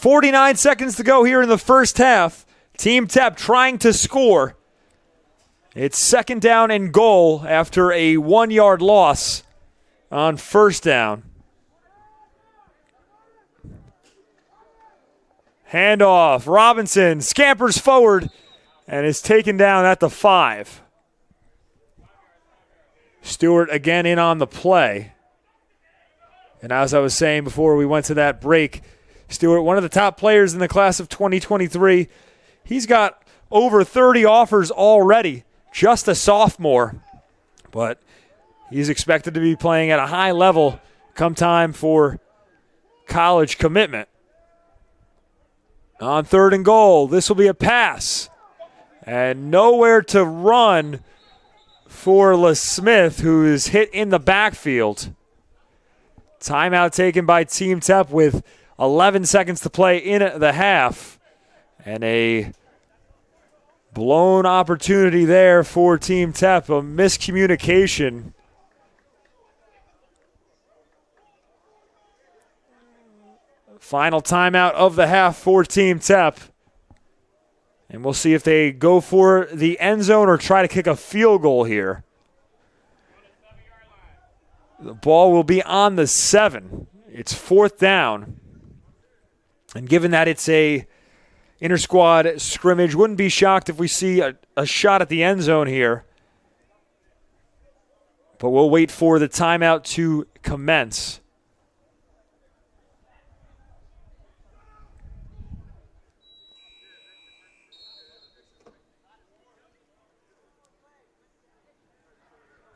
49 seconds to go here in the first half. Team Tepp trying to score. It's second down and goal after a 1-yard loss on first down. Handoff. Robinson scampers forward and is taken down at the 5. Stewart again in on the play. And as I was saying before we went to that break, Stewart, one of the top players in the class of 2023, he's got over 30 offers already, just a sophomore. But he's expected to be playing at a high level come time for college commitment. On third and goal, this will be a pass. And nowhere to run for LeSmith, who is hit in the backfield. Timeout taken by Team Tepp with 11 seconds to play in the half. And a blown opportunity there for Team Tepp, a miscommunication. Final timeout of the half for Team Tepp. And we'll see if they go for the end zone or try to kick a field goal here. The ball will be on the 7. It's fourth down. And given that it's a inter-squad scrimmage, wouldn't be shocked if we see a shot at the end zone here. But we'll wait for the timeout to commence.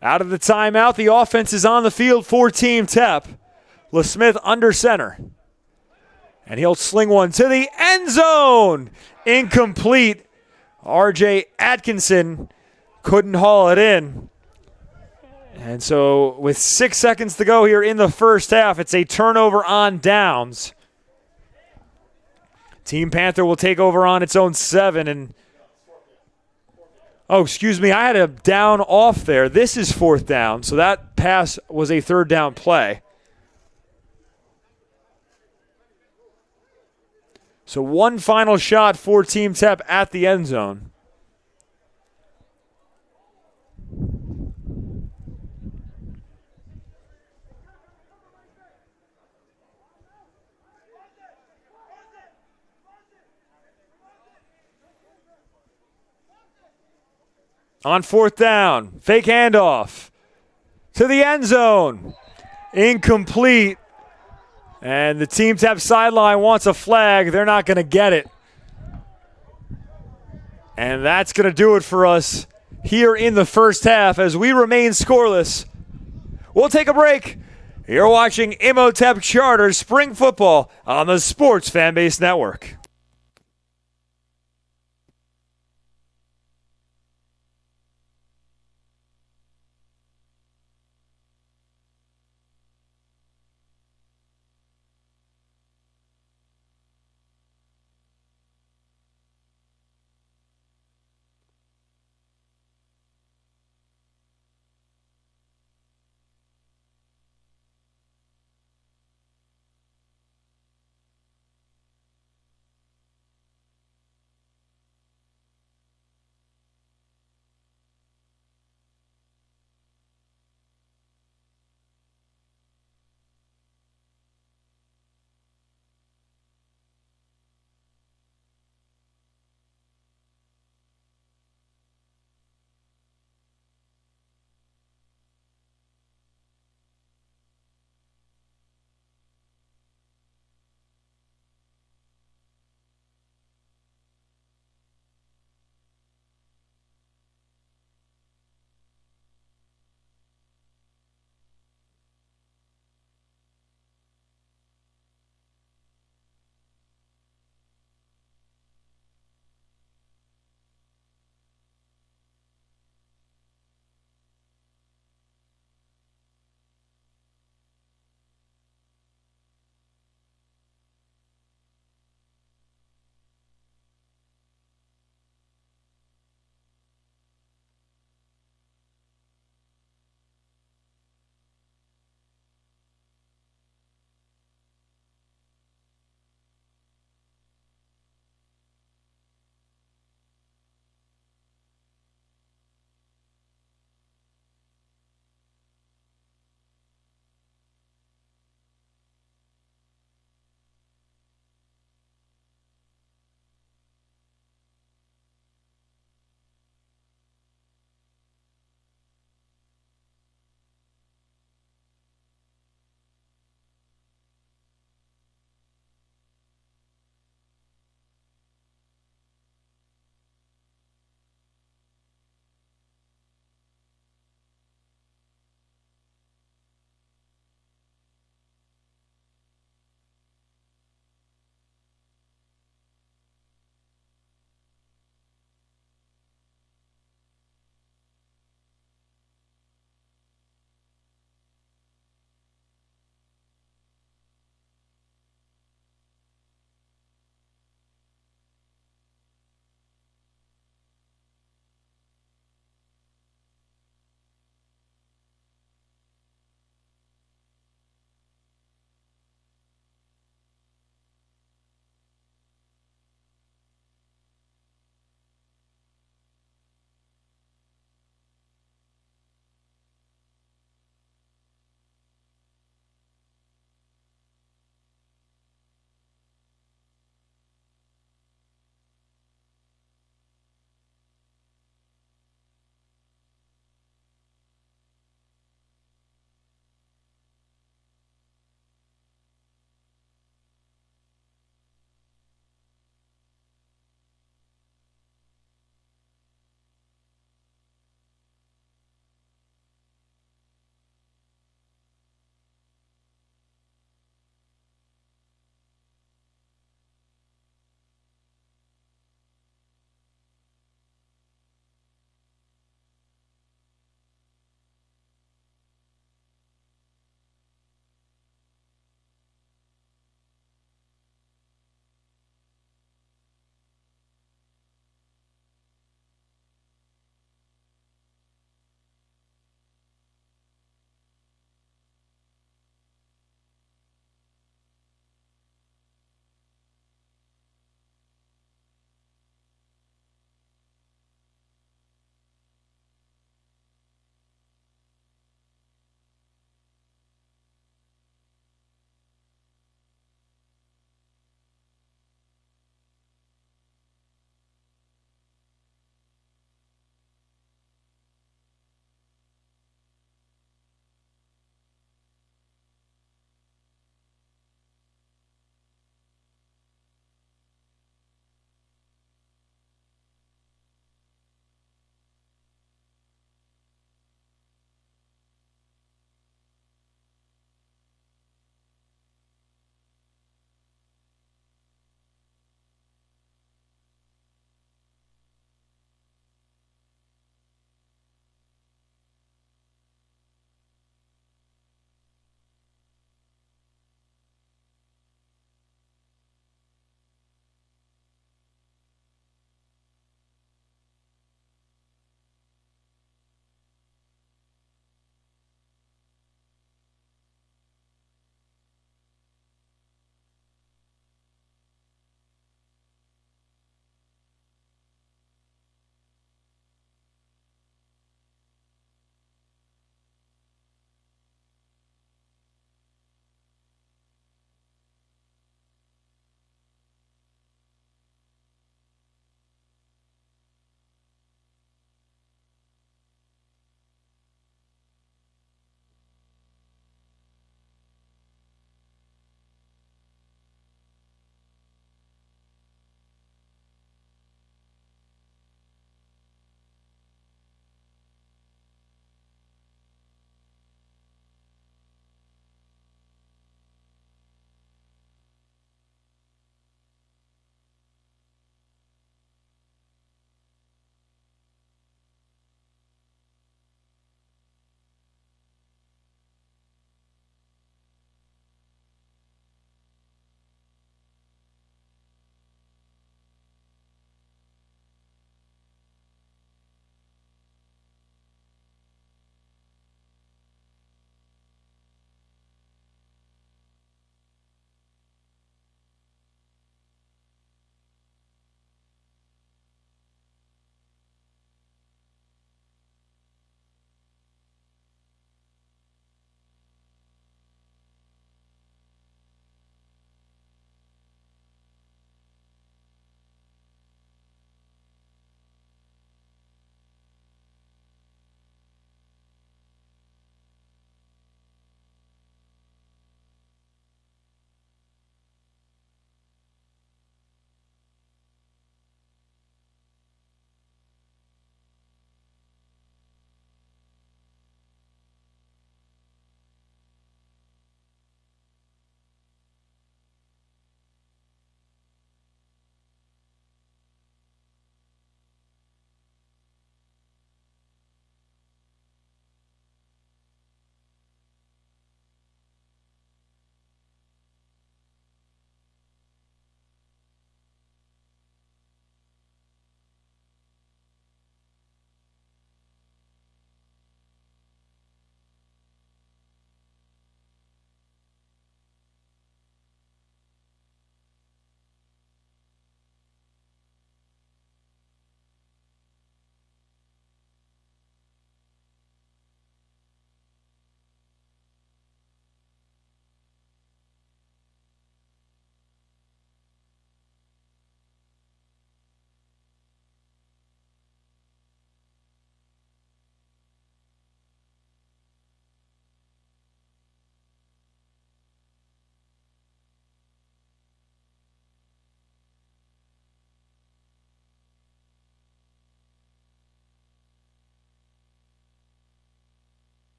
Out of the timeout, the offense is on the field for Team Tepp. LeSmith under center. And he'll sling one to the end zone. Incomplete. R.J. Atkinson couldn't haul it in. And so with 6 seconds to go here in the first half, it's a turnover on downs. Team Panther will take over on its own 7. And oh, excuse me, I had a down off there. This is fourth down, so that pass was a third down play. So one final shot for Team Tepp at the end zone. On fourth down, fake handoff to the end zone. Incomplete. And the Team Tepp sideline wants a flag. They're not going to get it. And that's going to do it for us here in the first half as we remain scoreless. We'll take a break. You're watching Imhotep Charter Spring Football on the Sports Fanbase Network.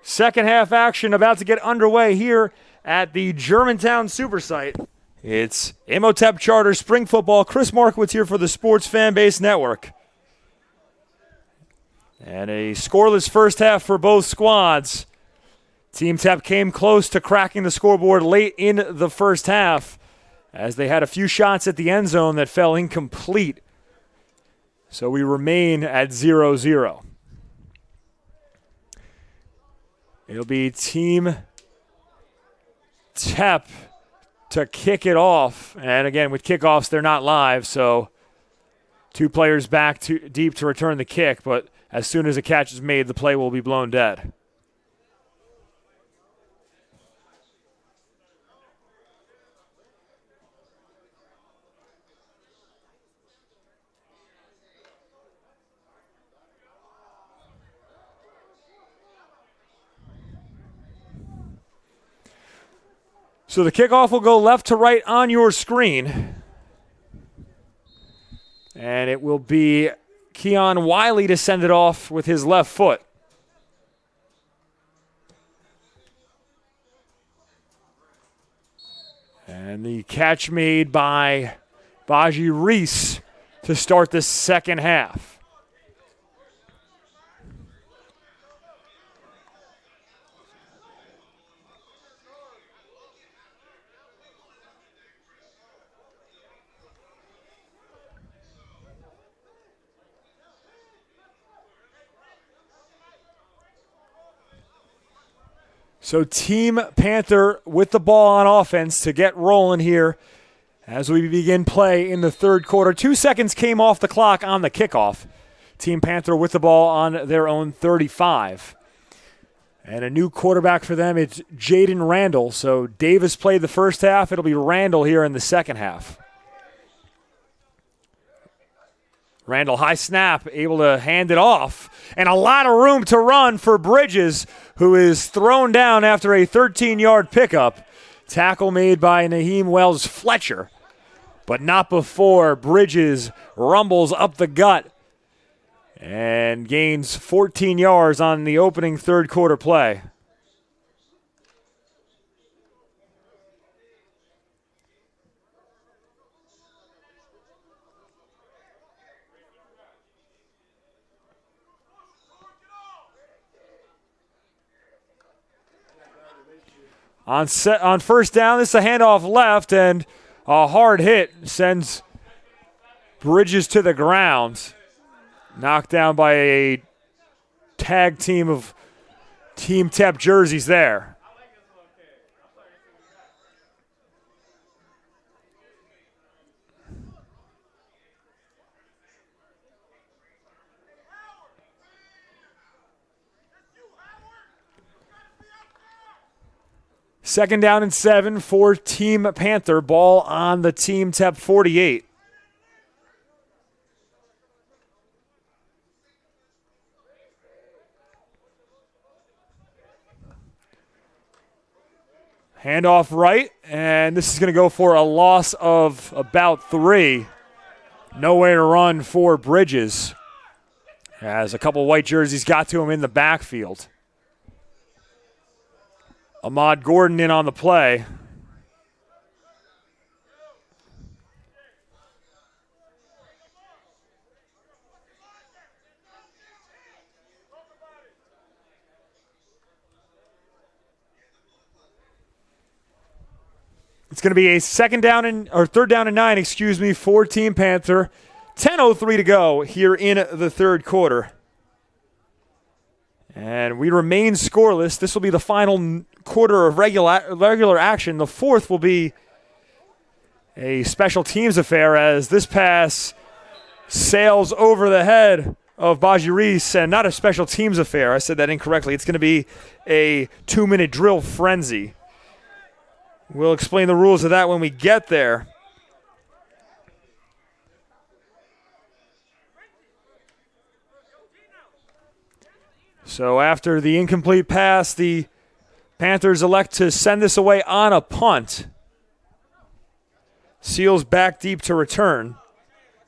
Second half action about to get underway here at the Germantown Super Site. It's Imhotep Charter Spring Football. Chris Markowitz here for the Sports Fan Base Network. And a scoreless first half for both squads. Team Tepp came close to cracking the scoreboard late in the first half as they had a few shots at the end zone that fell incomplete. So we remain at 0-0. It'll be Team Tepp to kick it off. And again, with kickoffs, they're not live, so two players back deep to return the kick. But as soon as a catch is made, the play will be blown dead. So the kickoff will go left to right on your screen. And it will be Keon Wiley to send it off with his left foot. And the catch made by Baji Reese to start the second half. So Team Panther with the ball on offense to get rolling here as we begin play in the third quarter. 2 seconds came off the clock on the kickoff. Team Panther with the ball on their own 35. And a new quarterback for them, it's Jaden Randall. So Davis played the first half. It'll be Randall here in the second half. Randall, high snap, able to hand it off. And a lot of room to run for Bridges, who is thrown down after a 13-yard pickup. Tackle made by Naheem Wells-Fletcher, but not before Bridges rumbles up the gut and gains 14 yards on the opening third quarter play. On first down, this is a handoff left, and a hard hit sends Bridges to the ground. Knocked down by a tag team of Team Tepp jerseys there. Second down and 7 for Team Panther. Ball on the Team Tepp 48. Handoff right, and this is going to go for a loss of about 3. Nowhere to run for Bridges, as a couple white jerseys got to him in the backfield. Ahmad Gordon in on the play. It's going to be a third down and 9, for Team Panther. 10:03 to go here in the third quarter. And we remain scoreless. This will be the final quarter of regular action. The fourth will be a special teams affair as this pass sails over the head of Baji Reese, and not a special teams affair. I said that incorrectly. It's going to be a 2-minute drill frenzy. We'll explain the rules of that when we get there. So after the incomplete pass, the Panthers elect to send this away on a punt. Seals back deep to return.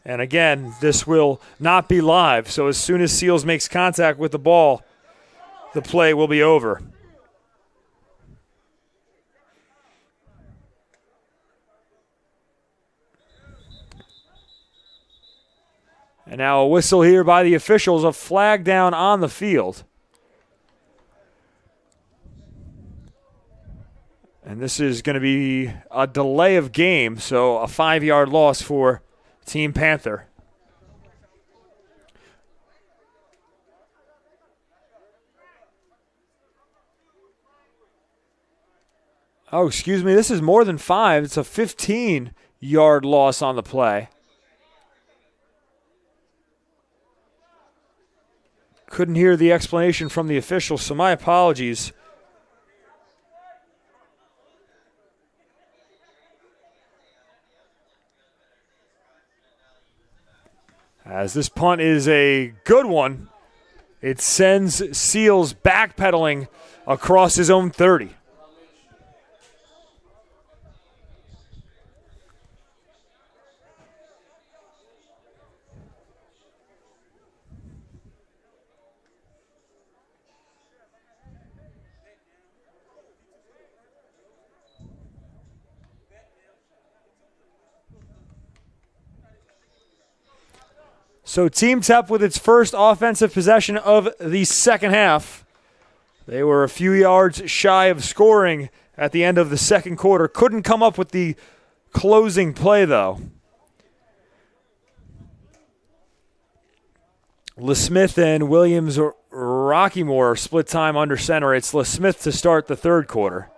And again, this will not be live. So as soon as Seals makes contact with the ball, the play will be over. And now a whistle here by the officials, a flag down on the field. And this is going to be a delay of game, so a 5-yard loss for Team Panther. Oh, excuse me, this is more than 5. It's a 15-yard loss on the play. Couldn't hear the explanation from the officials, so my apologies. As this punt is a good one, it sends Seals backpedaling across his own 30. So Team Tepp with its first offensive possession of the second half. They were a few yards shy of scoring at the end of the second quarter. Couldn't come up with the closing play, though. LeSmith and Williams Rockymore split time under center. It's LeSmith to start the third quarter.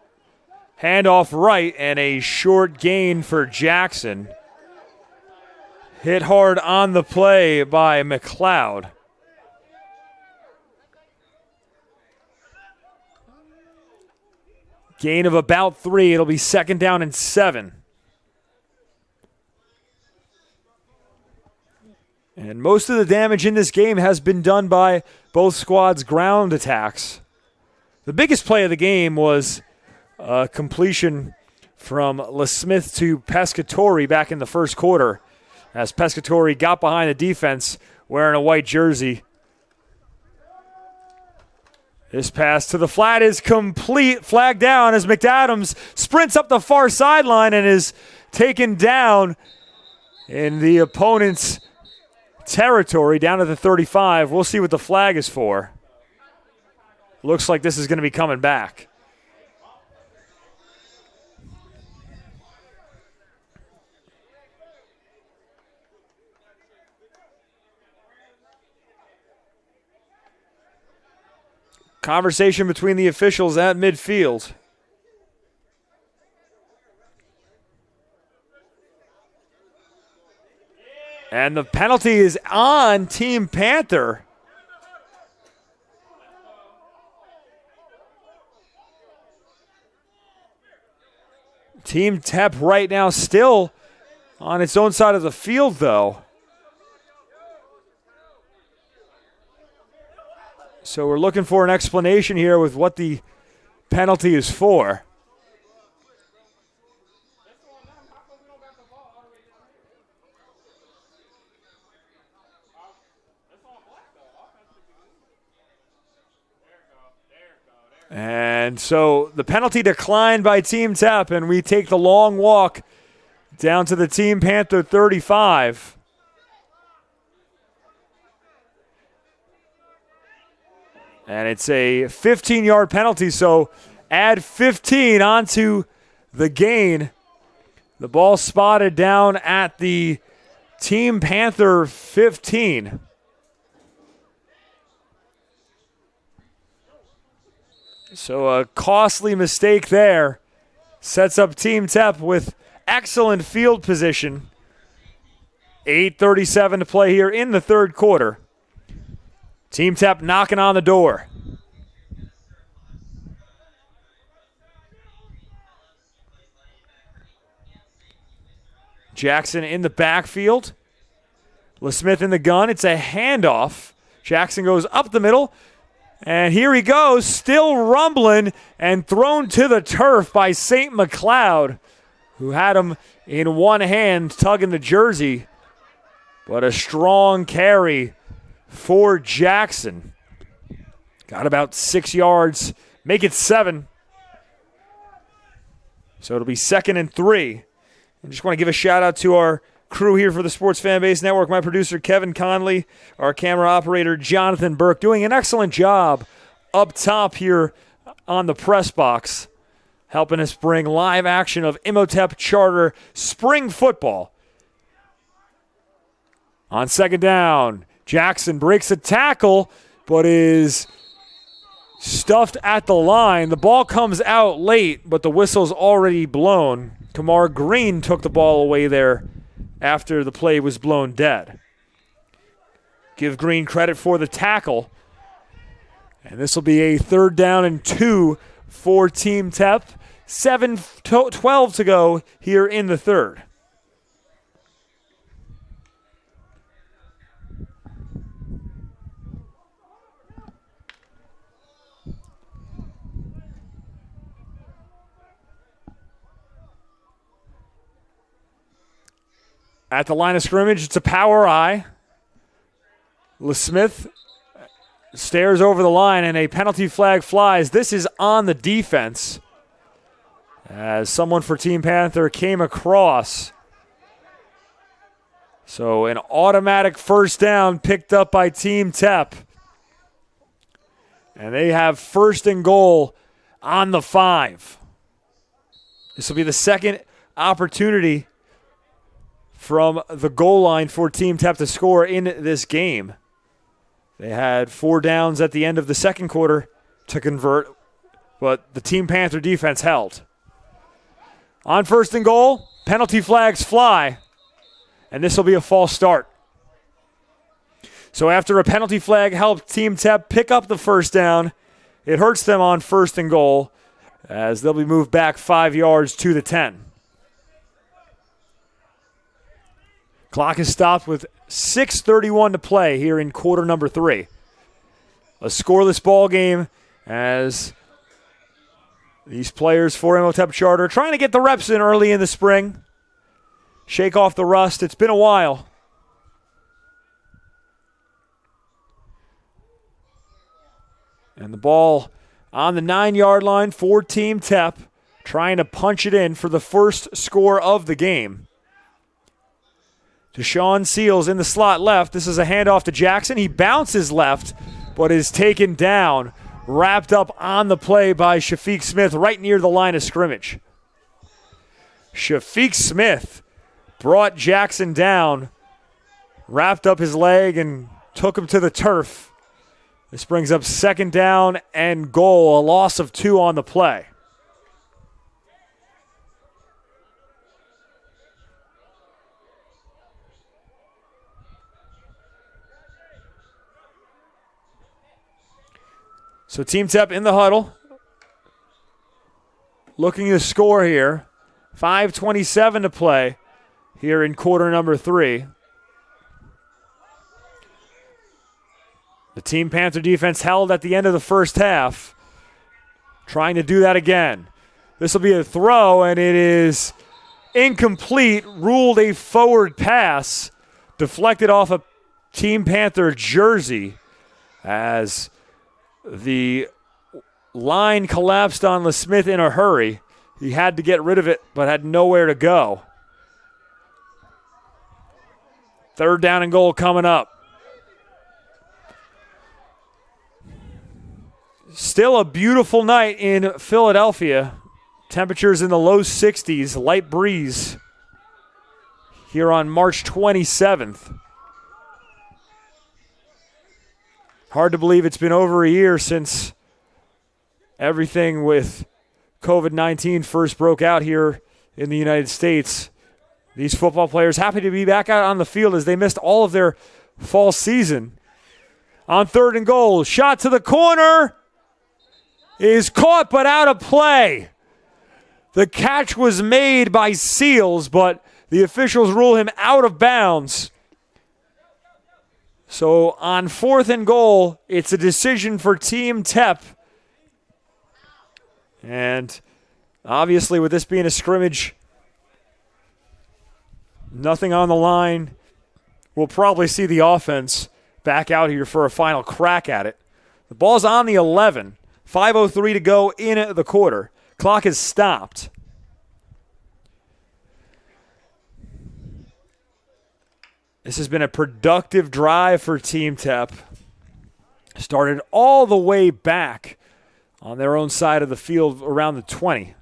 Handoff right and a short gain for Jackson. Hit hard on the play by McLeod. Gain of about 3. It'll be second down and 7. And most of the damage in this game has been done by both squads' ground attacks. The biggest play of the game was a completion from LeSmith to Pescatori back in the first quarter, as Pescatori got behind the defense wearing a white jersey. This pass to the flat is complete. Flag down as McAdams sprints up the far sideline and is taken down in the opponent's territory down to the 35. We'll see what the flag is for. Looks like this is going to be coming back. Conversation between the officials at midfield. And the penalty is on Team Panther. Team Tepp right now still on its own side of the field, though. So we're looking for an explanation here with what the penalty is for. And so the penalty declined by Team Tepp, and we take the long walk down to the Team Panther 35. And it's a 15-yard penalty, so add 15 onto the gain. The ball spotted down at the Team Panther 15. So a costly mistake there sets up Team Tepp with excellent field position. 8:37 to play here in the third quarter. Team Tepp knocking on the door. Jackson in the backfield. LeSmith in the gun. It's a handoff. Jackson goes up the middle. And here he goes, still rumbling and thrown to the turf by St. McLeod, who had him in one hand tugging the jersey. But a strong carry for Jackson. Got about 6 yards. Make it 7. So it'll be 2nd and 3. I just want to give a shout out to our crew here for the Sports Fan Base Network. My producer, Kevin Conley. Our camera operator, Jonathan Burke, doing an excellent job up top here on the press box, helping us bring live action of Imhotep Charter spring football. On 2nd down, Jackson breaks a tackle, but is stuffed at the line. The ball comes out late, but the whistle's already blown. Kamar Green took the ball away there after the play was blown dead. Give Green credit for the tackle. And this will be a 3rd down and 2 for Team Tepp. 7:12 to go here in the 3rd. At the line of scrimmage, it's a power I. LeSmith stares over the line, and a penalty flag flies. This is on the defense, as someone for Team Panther came across. So an automatic 1st down picked up by Team Tepp. And they have 1st and goal on the 5. This will be the 2nd opportunity from the goal line for Team Tepp to score in this game. They had 4 downs at the end of the 2nd quarter to convert, but the Team Panther defense held. On 1st and goal, penalty flags fly, and this will be a false start. So after a penalty flag helped Team Tepp pick up the 1st down, it hurts them on 1st and goal, as they'll be moved back 5 yards to the 10. Clock is stopped with 6:31 to play here in quarter number 3. A scoreless ball game as these players for Imhotep Charter trying to get the reps in early in the spring. Shake off the rust. It's been a while. And the ball on the 9-yard line for Team Tepp, trying to punch it in for the first score of the game. Deshaun Seals in the slot left. This is a handoff to Jackson. He bounces left, but is taken down, wrapped up on the play by Shafiq Smith right near the line of scrimmage. Shafiq Smith brought Jackson down, wrapped up his leg, and took him to the turf. This brings up 2nd down and goal, a loss of 2 on the play. So Team Tepp in the huddle, looking to score here. 5:27 to play here in quarter number 3. The Team Panther defense held at the end of the first half, trying to do that again. This will be a throw, and it is incomplete, ruled a forward pass, deflected off a Team Panther jersey as the line collapsed on LeSmith in a hurry. He had to get rid of it, but had nowhere to go. 3rd down and goal coming up. Still a beautiful night in Philadelphia. Temperatures in the low 60s, light breeze here on March 27th. Hard to believe it's been over a year since everything with COVID-19 first broke out here in the United States. These football players happy to be back out on the field as they missed all of their fall season. On 3rd and goal, shot to the corner is caught but out of play. The catch was made by Seals, but the officials rule him out of bounds. So on 4th and goal, it's a decision for Team Tepp. And obviously with this being a scrimmage, nothing on the line. We'll probably see the offense back out here for a final crack at it. The ball's on the 11. 5:03 to go in the quarter. Clock is stopped. This has been a productive drive for Team Tepp. Started all the way back on their own side of the field around the 20.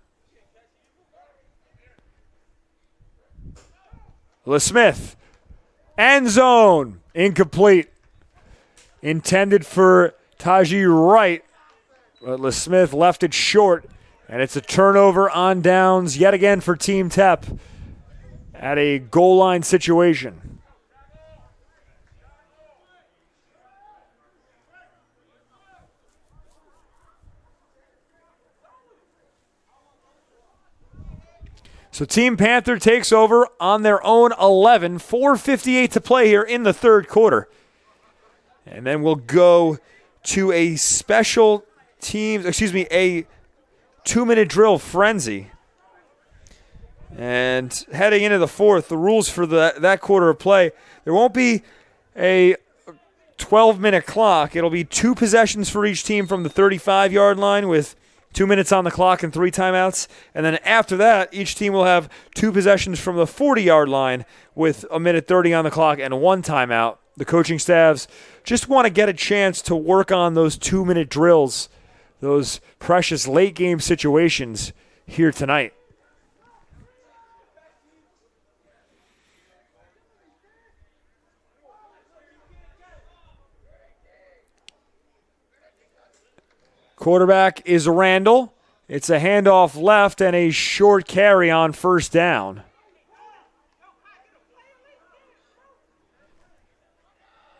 LeSmith, end zone, incomplete. Intended for Taji Wright, but LeSmith left it short, and it's a turnover on downs yet again for Team Tepp at a goal line situation. So Team Panther takes over on their own 11. 4:58 to play here in the third quarter. And then we'll go to a a 2-minute drill frenzy. And heading into the fourth, the rules for that quarter of play, there won't be a 12-minute clock. It'll be 2 possessions for each team from the 35-yard line with 2 minutes on the clock and 3 timeouts. And then after that, each team will have 2 possessions from the 40-yard line with 1:30 on the clock and 1 timeout. The coaching staffs just want to get a chance to work on those 2-minute drills, those precious late-game situations here tonight. Quarterback is Randall. It's a handoff left and a short carry on first down.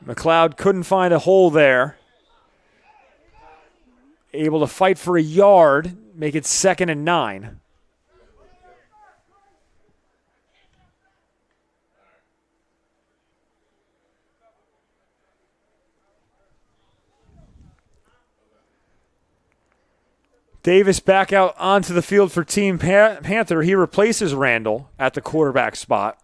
McLeod couldn't find a hole there. Able to fight for a yard, make it 2nd and 9. Davis back out onto the field for Team Panther. He replaces Randall at the quarterback spot.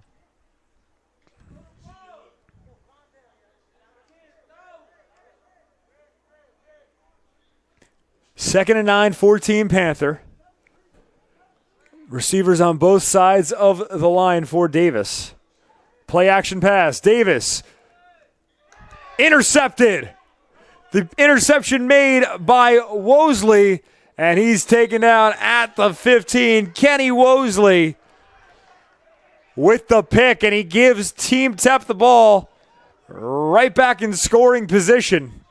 Second and 9 for Team Panther. Receivers on both sides of the line for Davis. Play action pass. Davis. Intercepted. The interception made by Wosley. And he's taken down at the 15. Kenny Wosley with the pick, and he gives Team Tepp the ball right back in scoring position.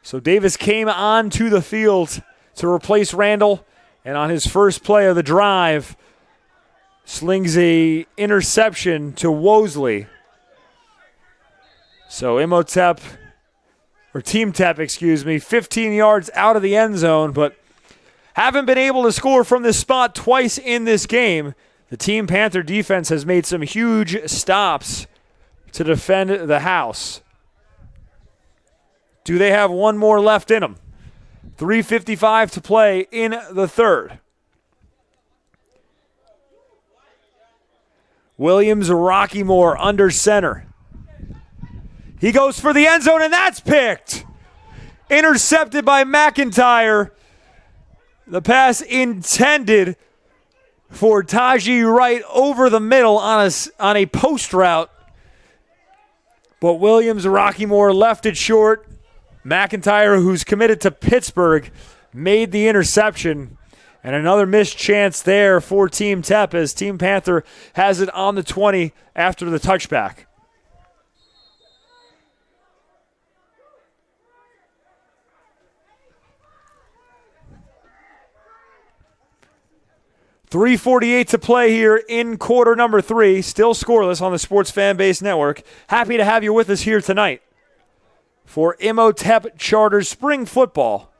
So Davis came onto the field to replace Randall, and on his first play of the drive, slings a interception to Wosley. So Team Tepp, 15 yards out of the end zone, but haven't been able to score from this spot twice in this game. The Team Panther defense has made some huge stops to defend the house. Do they have one more left in them? 3:55 to play in the third. Williams Rockymore under center. He goes for the end zone, and that's picked. Intercepted by McIntyre. The pass intended for Taji Wright over the middle on a post route. But Williams Rockymore left it short. McIntyre, who's committed to Pittsburgh, made the interception. And another missed chance there for Team Tepp as Team Panther has it on the 20 after the touchback. .348 to play here in quarter number 3. Still scoreless on the Sports Fan Base Network. Happy to have you with us here tonight for Imhotep Charter Spring Football.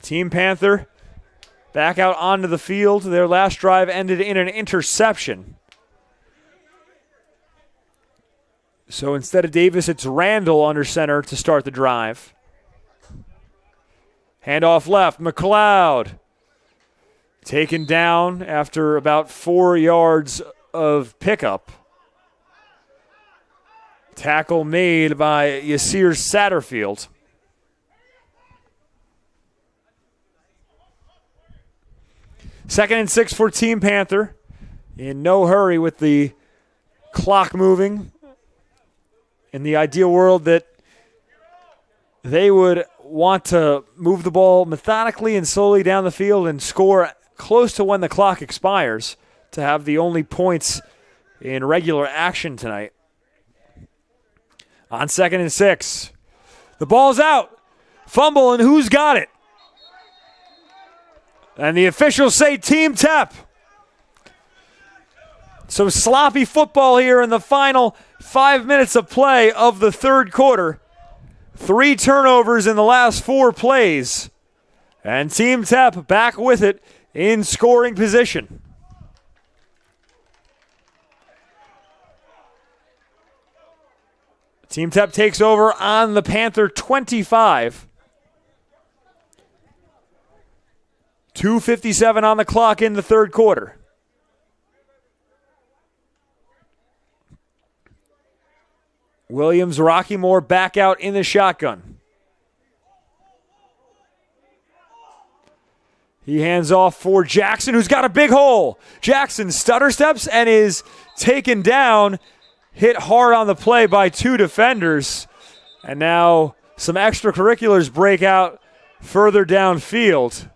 Team Panther back out onto the field. Their last drive ended in an interception. So instead of Davis, it's Randall under center to start the drive. Handoff left, McLeod. Taken down after about 4 yards of pickup. Tackle made by Yasir Satterfield. Second and 6 for Team Panther. In no hurry with the clock moving. In the ideal world that they would want to move the ball methodically and slowly down the field and score close to when the clock expires to have the only points in regular action tonight. On second and 6. The ball's out. Fumble, and who's got it? And the officials say Team Tepp. So sloppy football here in the final 5 minutes of play of the third quarter. 3 turnovers in the last 4 plays. And Team Tepp back with it in scoring position. Team Tepp takes over on the Panther 25. 2:57 on the clock in the third quarter. Williams, Rockymore back out in the shotgun. He hands off for Jackson, who's got a big hole. Jackson stutter steps and is taken down, hit hard on the play by 2 defenders. And now some extracurriculars break out further downfield.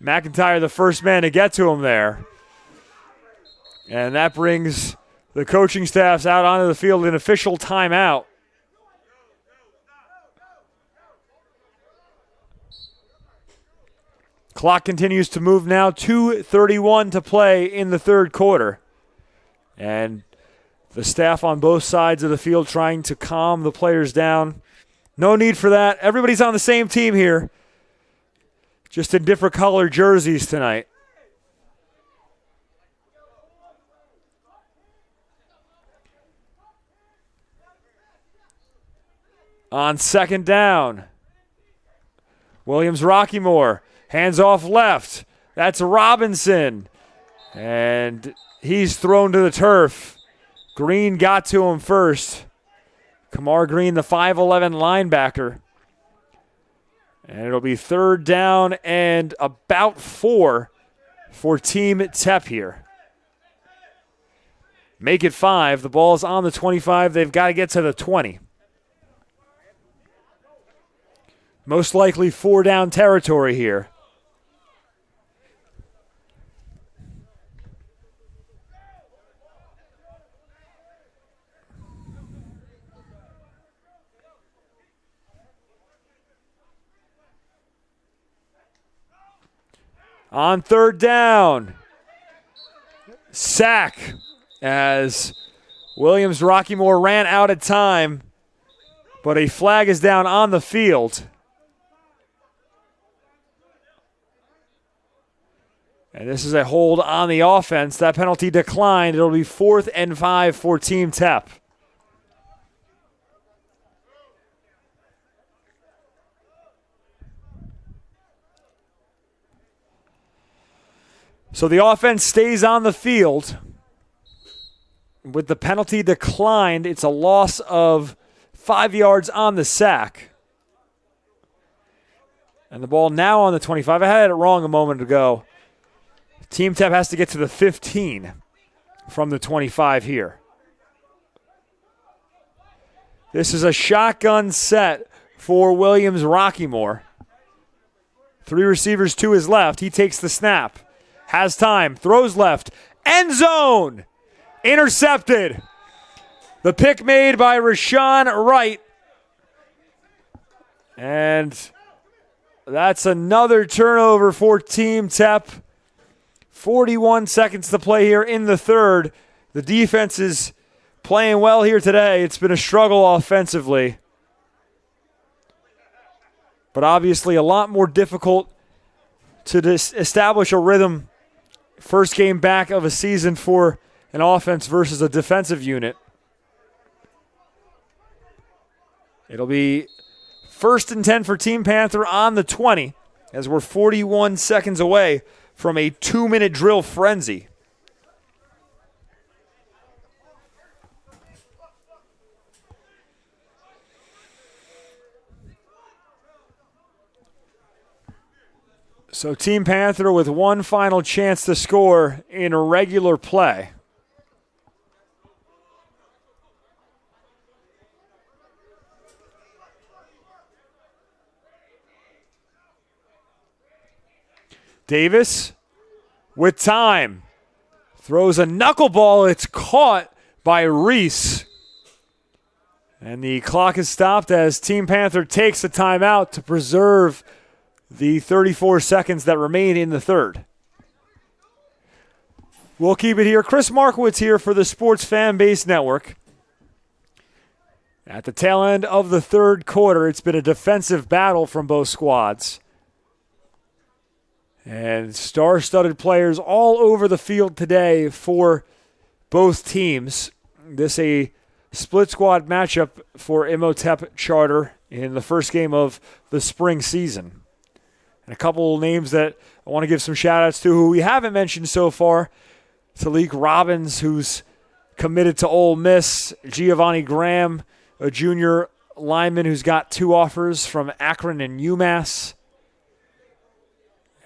McIntyre, the first man to get to him there. And that brings the coaching staffs out onto the field in official timeout. Clock continues to move now. 2:31 to play in the third quarter. And the staff on both sides of the field trying to calm the players down. No need for that. Everybody's on the same team here. Just in different color jerseys tonight. On second down, Williams Rockymore hands off left. That's Robinson. And he's thrown to the turf. Green got to him first. Kamar Green, the 5'11 linebacker. And it'll be third down and about 4 for Team Tepp here. Make it 5. The ball's on the 25. They've got to get to the 20. Most likely 4 down territory here. On third down, sack as Williams Rockymore ran out of time, but a flag is down on the field. And this is a hold on the offense. That penalty declined. It'll be 4th and 5 for Team Tepp. So the offense stays on the field. With the penalty declined, it's a loss of 5 yards on the sack. And the ball now on the 25. I had it wrong a moment ago. Team Tepp has to get to the 15 from the 25 here. This is a shotgun set for Williams Rockymore. 3 receivers to his left. He takes the snap. Has time. Throws left. End zone. Intercepted. The pick made by Rashawn Wright. And that's another turnover for Team Tepp. 41 seconds to play here in the third. The defense is playing well here today. It's been a struggle offensively. But obviously a lot more difficult to establish a rhythm. First game back of a season for an offense versus a defensive unit. It'll be 1st and 10 for Team Panther on the 20 as we're 41 seconds away from a 2-minute drill frenzy. So Team Panther with one final chance to score in a regular play. Davis with time. Throws a knuckleball. It's caught by Reese. And the clock is stopped as Team Panther takes a timeout to preserve the 34 seconds that remain in the third. We'll keep it here. Chris Markowitz here for the Sports Fan Base Network. At the tail end of the third quarter, it's been a defensive battle from both squads. And star-studded players all over the field today for both teams. This a split squad matchup for Imhotep Charter in the first game of the spring season. And a couple of names that I want to give some shout-outs to who we haven't mentioned so far. Talik Robbins, who's committed to Ole Miss. Giovanni Graham, a junior lineman who's got 2 offers from Akron and UMass.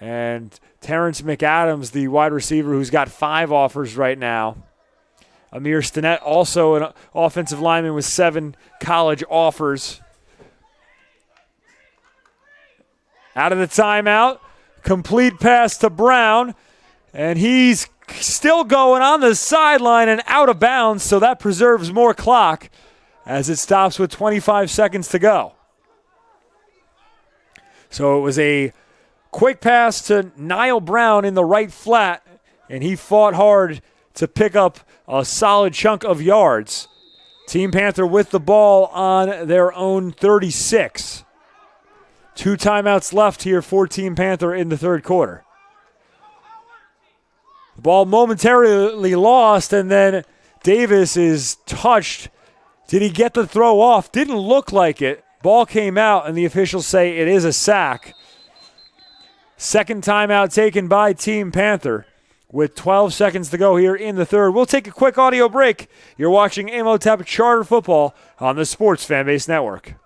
And Terrence McAdams, the wide receiver, who's got 5 offers right now. Amir Stinnett, also an offensive lineman with 7 college offers. Out of the timeout, complete pass to Brown, and he's still going on the sideline and out of bounds, so that preserves more clock as it stops with 25 seconds to go. So it was a quick pass to Niall Brown in the right flat, and he fought hard to pick up a solid chunk of yards. Team Panther with the ball on their own 36. 2 timeouts left here for Team Panther in the third quarter. The ball momentarily lost, and then Davis is touched. Did he get the throw off? Didn't look like it. Ball came out, and the officials say it is a sack. Second timeout taken by Team Panther with 12 seconds to go here in the third. We'll take a quick audio break. You're watching Imhotep Charter Football on the Sports Fan Base Network.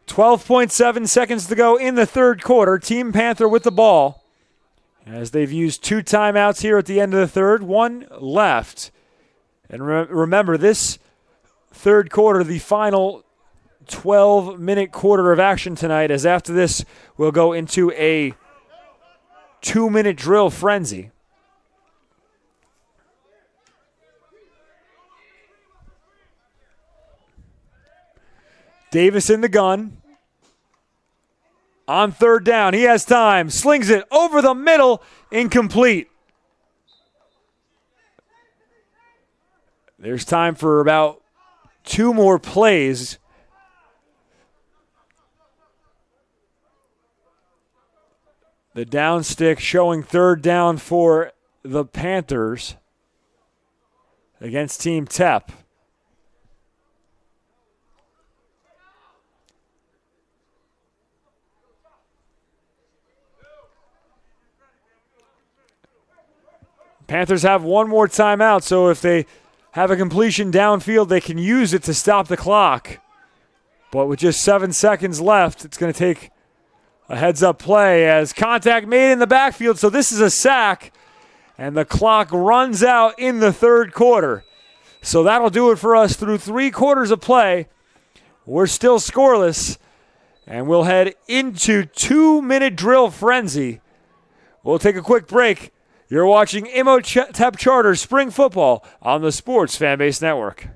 .7 seconds to go in the third quarter. Team Panther with the ball as they've used 2 timeouts here at the end of the third. 1 left. And remember, this third quarter, the final 12-minute quarter of action tonight, as after this we'll go into a 2-minute drill frenzy. Davis in the gun. On third down, he has time. Slings it over the middle, incomplete. There's time for about 2 more plays. The down stick showing third down for the Panthers against Team Tepp. Panthers have 1 more timeout, so if they have a completion downfield, they can use it to stop the clock. But with just 7 seconds left, it's going to take a heads-up play as contact made in the backfield. So this is a sack, and the clock runs out in the third quarter. So that'll do it for us through 3 quarters of play. We're still scoreless, and we'll head into 2-minute drill frenzy. We'll take a quick break. You're watching Imhotep Charter Spring Football on the Sports Fan Base Network.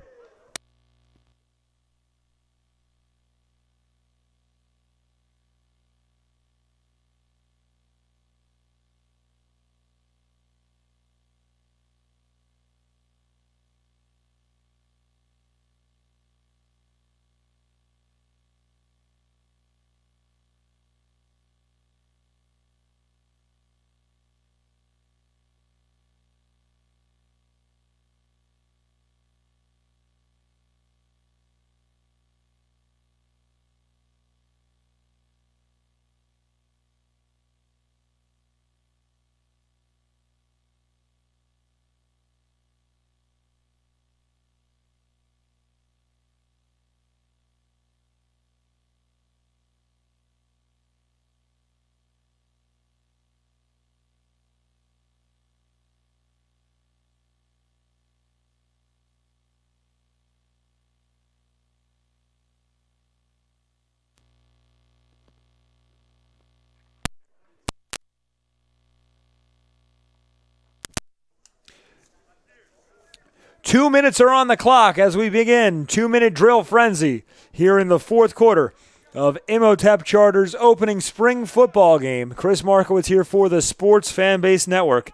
2 minutes are on the clock as we begin 2-minute drill frenzy here in the fourth quarter of Imhotep Charter's opening spring football game. Chris Markowitz here for the Sports Fanbase Network.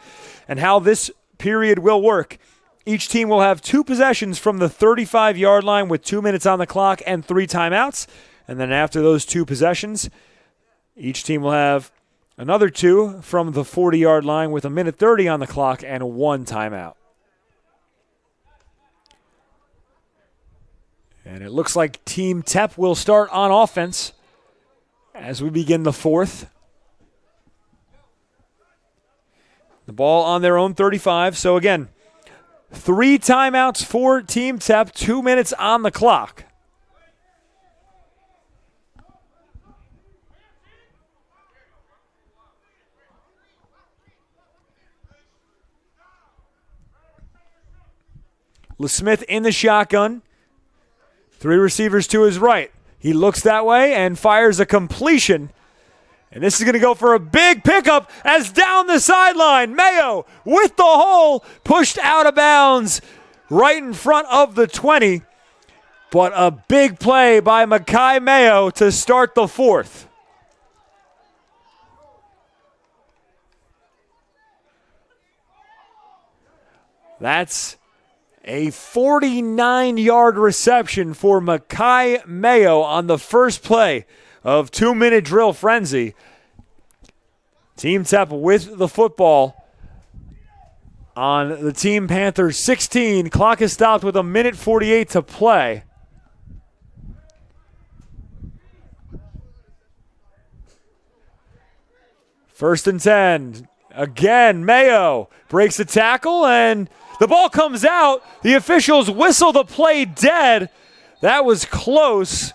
And how this period will work: each team will have 2 possessions from the 35-yard line with 2 minutes on the clock and 3 timeouts. And then after those 2 possessions, each team will have another 2 from the 40-yard line with 1:30 on the clock and 1 timeout. And it looks like Team Tepp will start on offense as we begin the fourth. The ball on their own 35. So again, 3 timeouts for Team Tepp, 2 minutes on the clock. LeSmith in the shotgun. 3 receivers to his right. He looks that way and fires a completion. And this is going to go for a big pickup as down the sideline, Mayo with the hole, pushed out of bounds right in front of the 20. But a big play by Makai Mayo to start the fourth. That's a 49-yard reception for Makai Mayo on the first play of 2-minute drill frenzy. Team Tepp with the football on the Team Panthers 16. Clock is stopped with 1:48 to play. First and 10. Again, Mayo breaks the tackle and the ball comes out. The officials whistle the play dead. That was close.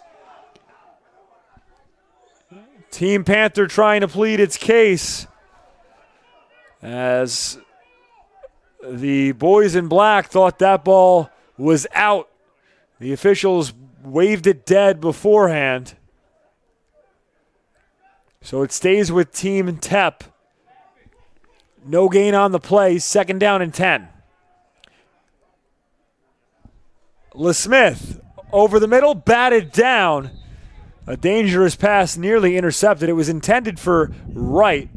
Team Panther trying to plead its case as the boys in black thought that ball was out. The officials waved it dead beforehand. So it stays with Team Tepp. No gain on the play. Second down and 10. LeSmith over the middle, batted down. A dangerous pass, nearly intercepted. It was intended for Wright.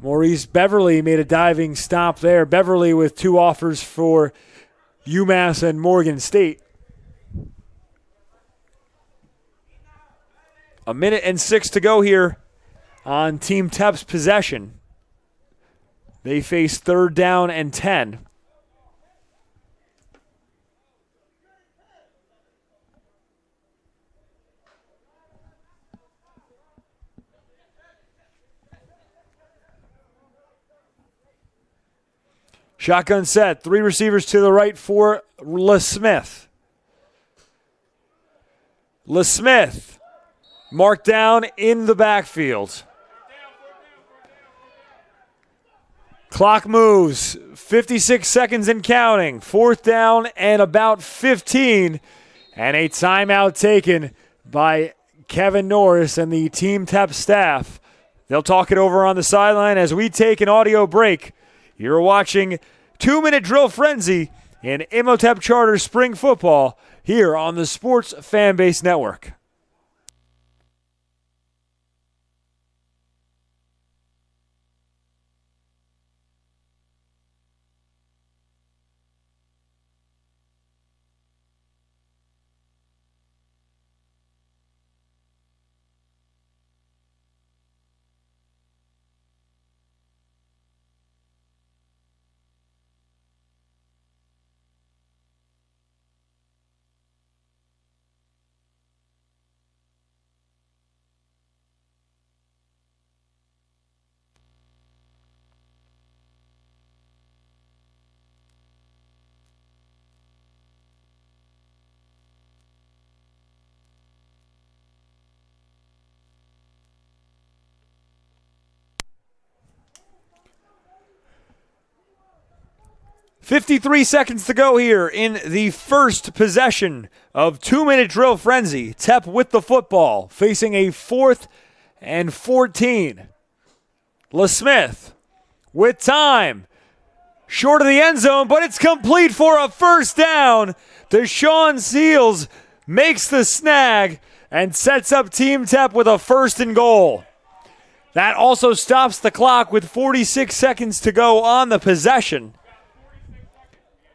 Maurice Beverly made a diving stop there. Beverly with 2 offers for UMass and Morgan State. 1:06 to go here on Team Tepp's possession. They face 3rd down and 10. Shotgun set. 3 receivers to the right for LeSmith. LeSmith marked down in the backfield. Clock moves. 56 seconds and counting. 4th down and about 15. And a timeout taken by Kevin Norris and the Team Tepp staff. They'll talk it over on the sideline as we take an audio break. You're watching 2-minute drill frenzy in Imhotep Charter spring football here on the Sports Fanbase Network. .53 seconds to go here in the first possession of 2-minute drill frenzy. Tepp with the football, facing a 4th and 14. LeSmith with time. short of the end zone, but it's complete for a first down. Deshaun Seals makes the snag and sets up Team Tepp with a 1st and goal. That also stops the clock with 46 seconds to go on the possession.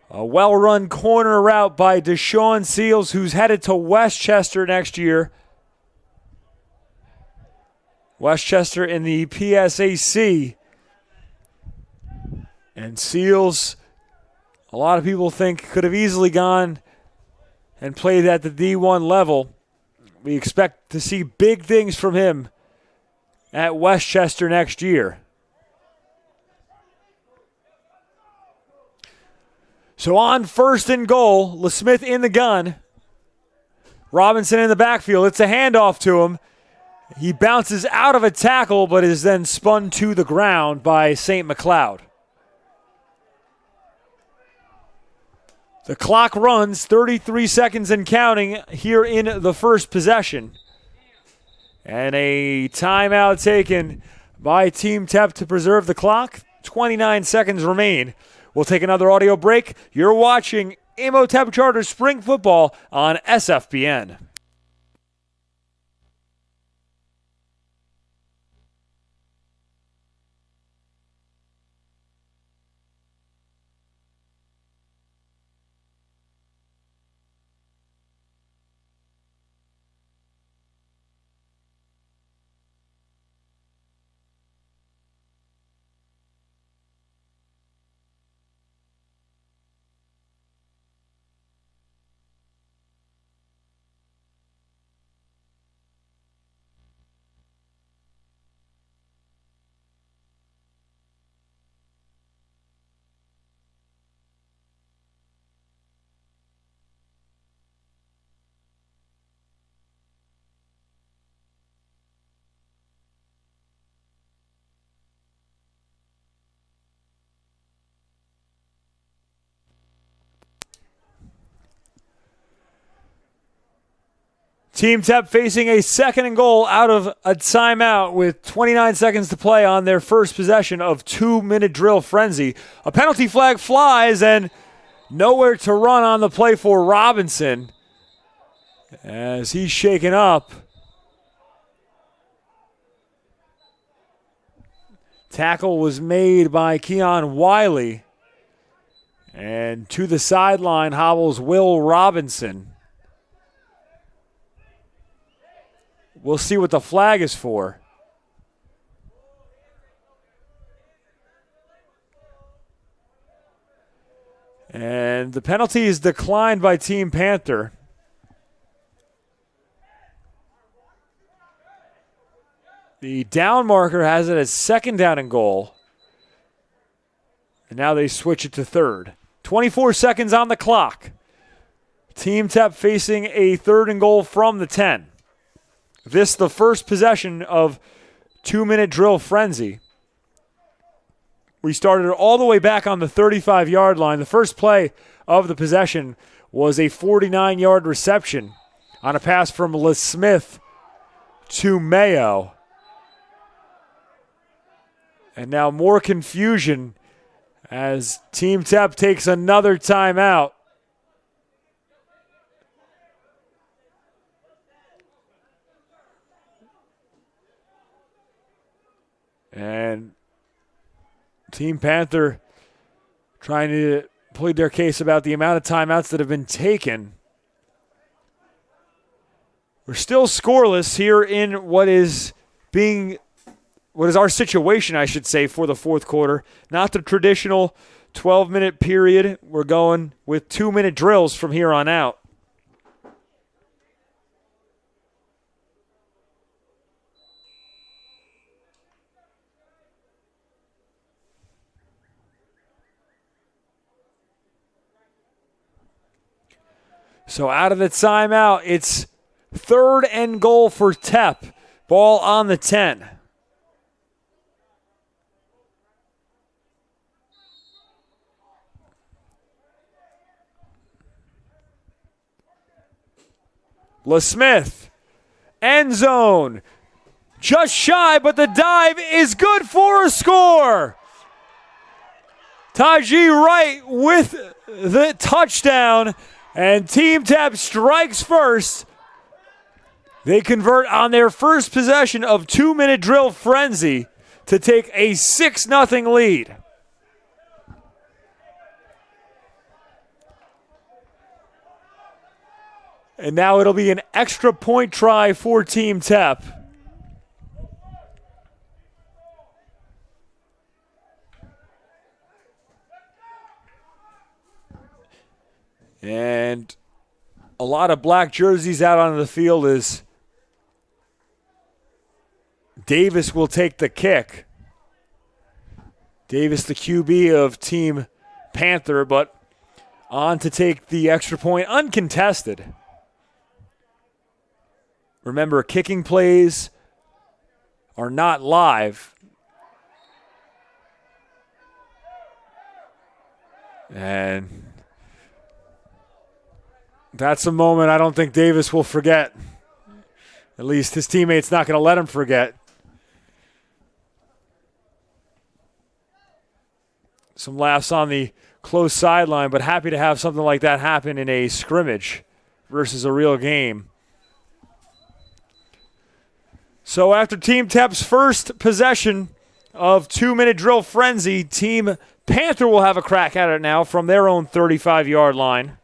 A well-run corner route by Deshaun Seals, who's headed to Westchester next year. Westchester in the PSAC. And Seals, a lot of people think, could have easily gone and played at the D1 level. We expect to see big things from him at Westchester next year. So on 1st and goal, LeSmith in the gun. Robinson in the backfield. It's a handoff to him. He bounces out of a tackle, but is then spun to the ground by St. McLeod. The clock runs, 33 seconds and counting here in the first possession. And a timeout taken by Team Tepp to preserve the clock. 29 seconds remain. We'll take another audio break. You're watching Imhotep Charter Spring Football on SFPN. Team Tepp facing a 2nd and goal out of a timeout with 29 seconds to play on their first possession of 2-minute drill frenzy. A penalty flag flies and nowhere to run on the play for Robinson as he's shaken up. Tackle was made by Keon Wiley. And to the sideline hobbles Will Robinson. We'll see what the flag is for. And the penalty is declined by Team Panther. The down marker has it as 2nd down and goal. And now they switch it to 3rd. 24 seconds on the clock. Team Tepp facing a 3rd and goal from the 10. This the first possession of 2-minute drill frenzy. We started all the way back on the 35-yard line. The first play of the possession was a 49-yard reception on a pass from LeSmith to Mayo. And now more confusion as Team Tepp takes another timeout. And Team Panther trying to plead their case about the amount of timeouts that have been taken. We're still scoreless here in what is our situation, I should say, for the 4th quarter. Not the traditional 12-minute period. We're going with 2-minute drills from here on out. So out of the timeout, it's 3rd and goal for Tepp. Ball on the 10. LeSmith, end zone, just shy, but the dive is good for a score. Taji Wright with the touchdown, and Team Tepp strikes first. They convert on their first possession of 2-minute drill frenzy to take a 6-0 lead. And now it'll be an extra point try for Team Tepp. And a lot of black jerseys out on the field as Davis will take the kick. Davis, the QB of Team Panther, but on to take the extra point uncontested. Remember, kicking plays are not live. And that's a moment I don't think Davis will forget. At least his teammate's not going to let him forget. Some laughs on the close sideline, but happy to have something like that happen in a scrimmage versus a real game. So after Team Tepp's first possession of 2-minute drill frenzy, Team Panther will have a crack at it now from their own 35-yard line.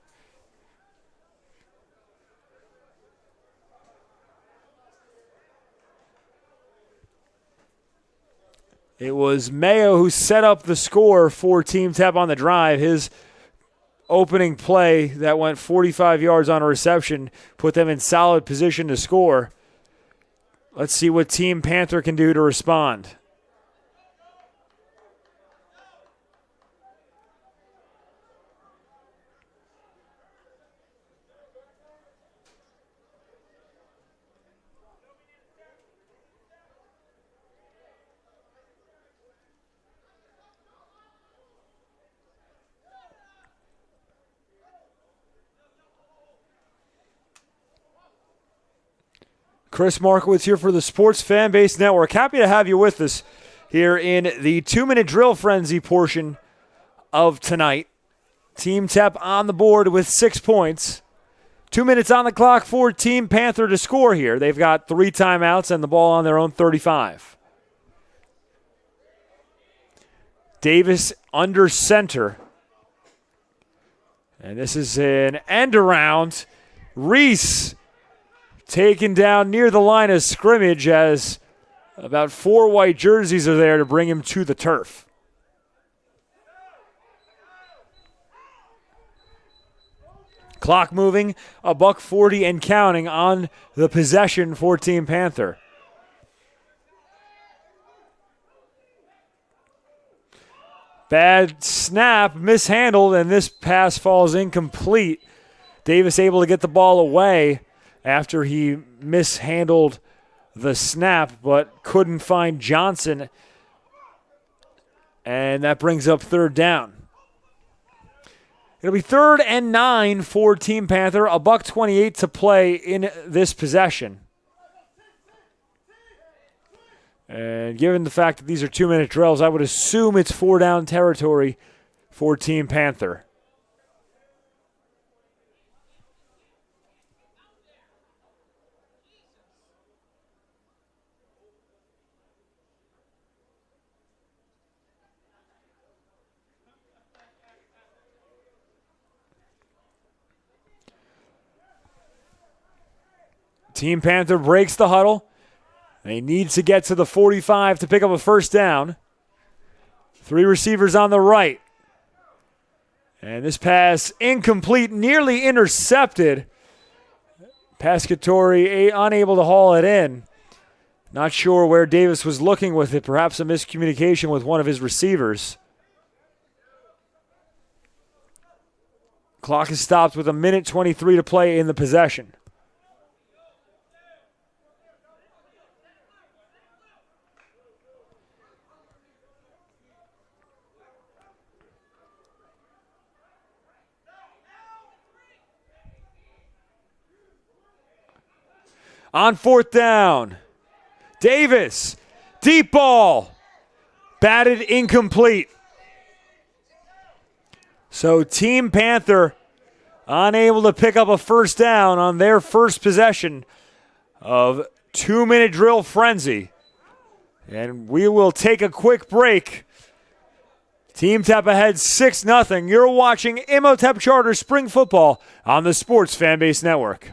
It was Mayo who set up the score for Team Tepp on the drive. His opening play that went 45 yards on a reception put them in solid position to score. Let's see what Team Panther can do to respond. Chris Markowitz here for the Sports Fanbase Network. Happy to have you with us here in the 2-minute drill frenzy portion of tonight. Team Tepp on the board with 6 points. 2 minutes on the clock for Team Panther to score here. They've got 3 timeouts and the ball on their own 35. Davis under center. And this is an end around. Reese taken down near the line of scrimmage as about 4 white jerseys are there to bring him to the turf. Clock moving, $1:40 and counting on the possession for Team Panther. Bad snap, mishandled, and this pass falls incomplete. Davis able to get the ball away after he mishandled the snap, but couldn't find Johnson. And that brings up 3rd down. It'll be 3rd and 9 for Team Panther. $1:28 to play in this possession. And given the fact that these are 2-minute drills, I would assume it's 4-down territory for Team Panther. Team Panther breaks the huddle. They need to get to the 45 to pick up a 1st down. 3 receivers on the right. And this pass incomplete, nearly intercepted. Pescatori unable to haul it in. Not sure where Davis was looking with it. Perhaps a miscommunication with one of his receivers. Clock is stopped with 1:23 to play in the possession. On 4th down, Davis, deep ball, batted incomplete. So Team Panther unable to pick up a first down on their first possession of 2-minute drill frenzy. And we will take a quick break. Team Tepp ahead 6-0. You're watching Imhotep Charter Spring Football on the Sports Fanbase Network.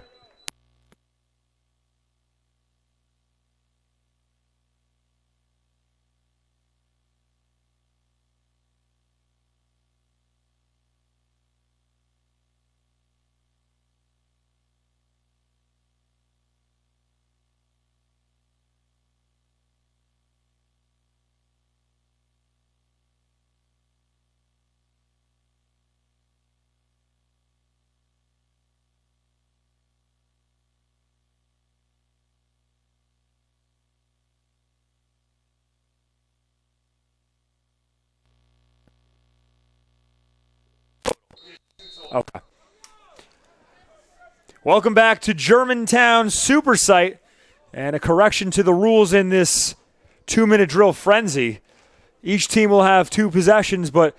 Okay. Welcome back to Germantown Super Site, and a correction to the rules in this 2-minute drill frenzy. Each team will have 2 possessions, but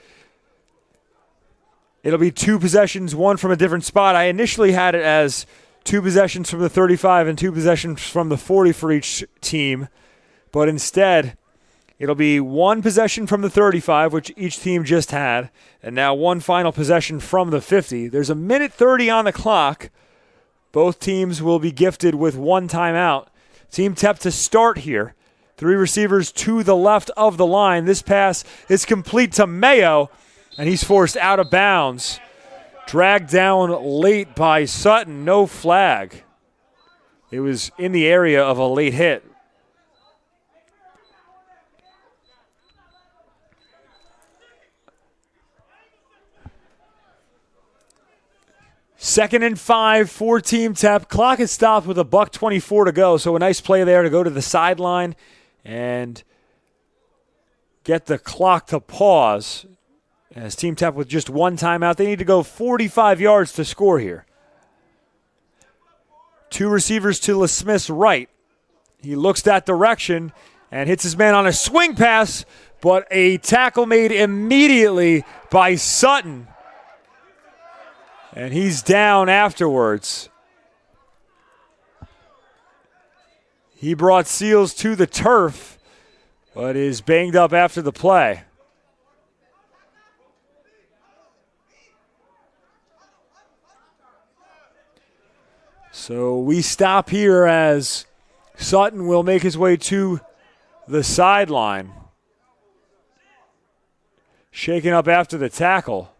it'll be 2 possessions, one from a different spot. I initially had it as 2 possessions from the 35 and 2 possessions from the 40 for each team, but instead it'll be 1 possession from the 35, which each team just had, and now 1 final possession from the 50. There's a minute 30 on the clock. Both teams will be gifted with 1 timeout. Team Tepp to start here. 3 receivers to the left of the line. This pass is complete to Mayo, and he's forced out of bounds. Dragged down late by Sutton. No flag. It was in the area of a late hit. Second and 5 for Team Tepp. Clock is stopped with $1:24 to go, so a nice play there to go to the sideline and get the clock to pause. As Team Tepp with just 1 timeout, they need to go 45 yards to score here. 2 receivers to LeSmith's right. He looks that direction and hits his man on a swing pass, but a tackle made immediately by Sutton. And he's down afterwards. He brought Seals to the turf, but is banged up after the play. So we stop here as Sutton will make his way to the sideline. Shaken up after the tackle.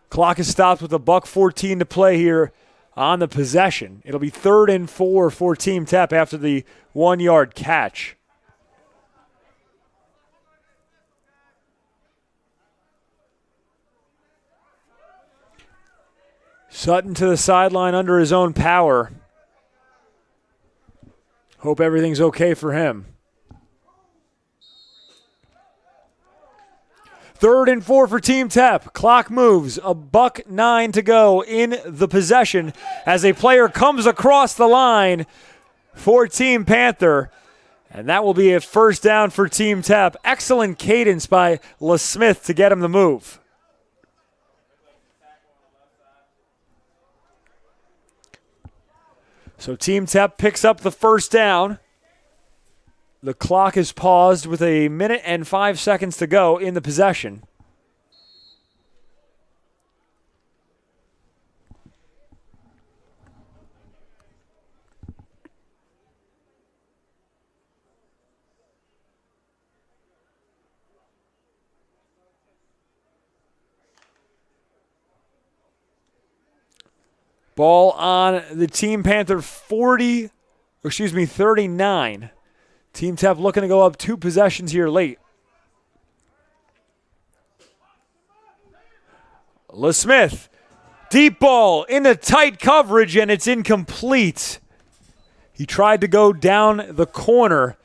Clock is stopped with $1:14 to play here on the possession. It'll be 3rd and 4 for Team Tepp after the 1-yard catch. Sutton to the sideline under his own power. Hope everything's okay for him. 3rd and 4 for Team Tepp. Clock moves. $1:09 to go in the possession as a player comes across the line for Team Panther. And that will be a first down for Team Tepp. Excellent cadence by LeSmith to get him the move. So Team Tepp picks up the first down. The clock is paused with 1 minute and 5 seconds to go in the possession. Ball on the Team Panther 39. Team Tepp looking to go up 2 possessions here late. LeSmith, deep ball into tight coverage, and it's incomplete. He tried to go down the corner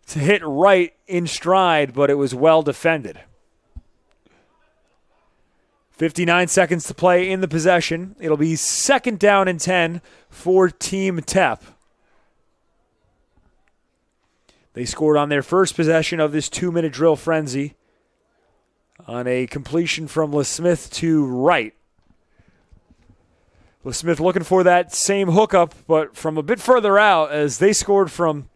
to hit right in stride, but it was well defended. 59 seconds to play in the possession. It'll be 2nd down and 10 for Team Tepp. They scored on their first possession of this 2-minute drill frenzy on a completion from LeSmith to right. LeSmith looking for that same hookup, but from a bit further out as they scored from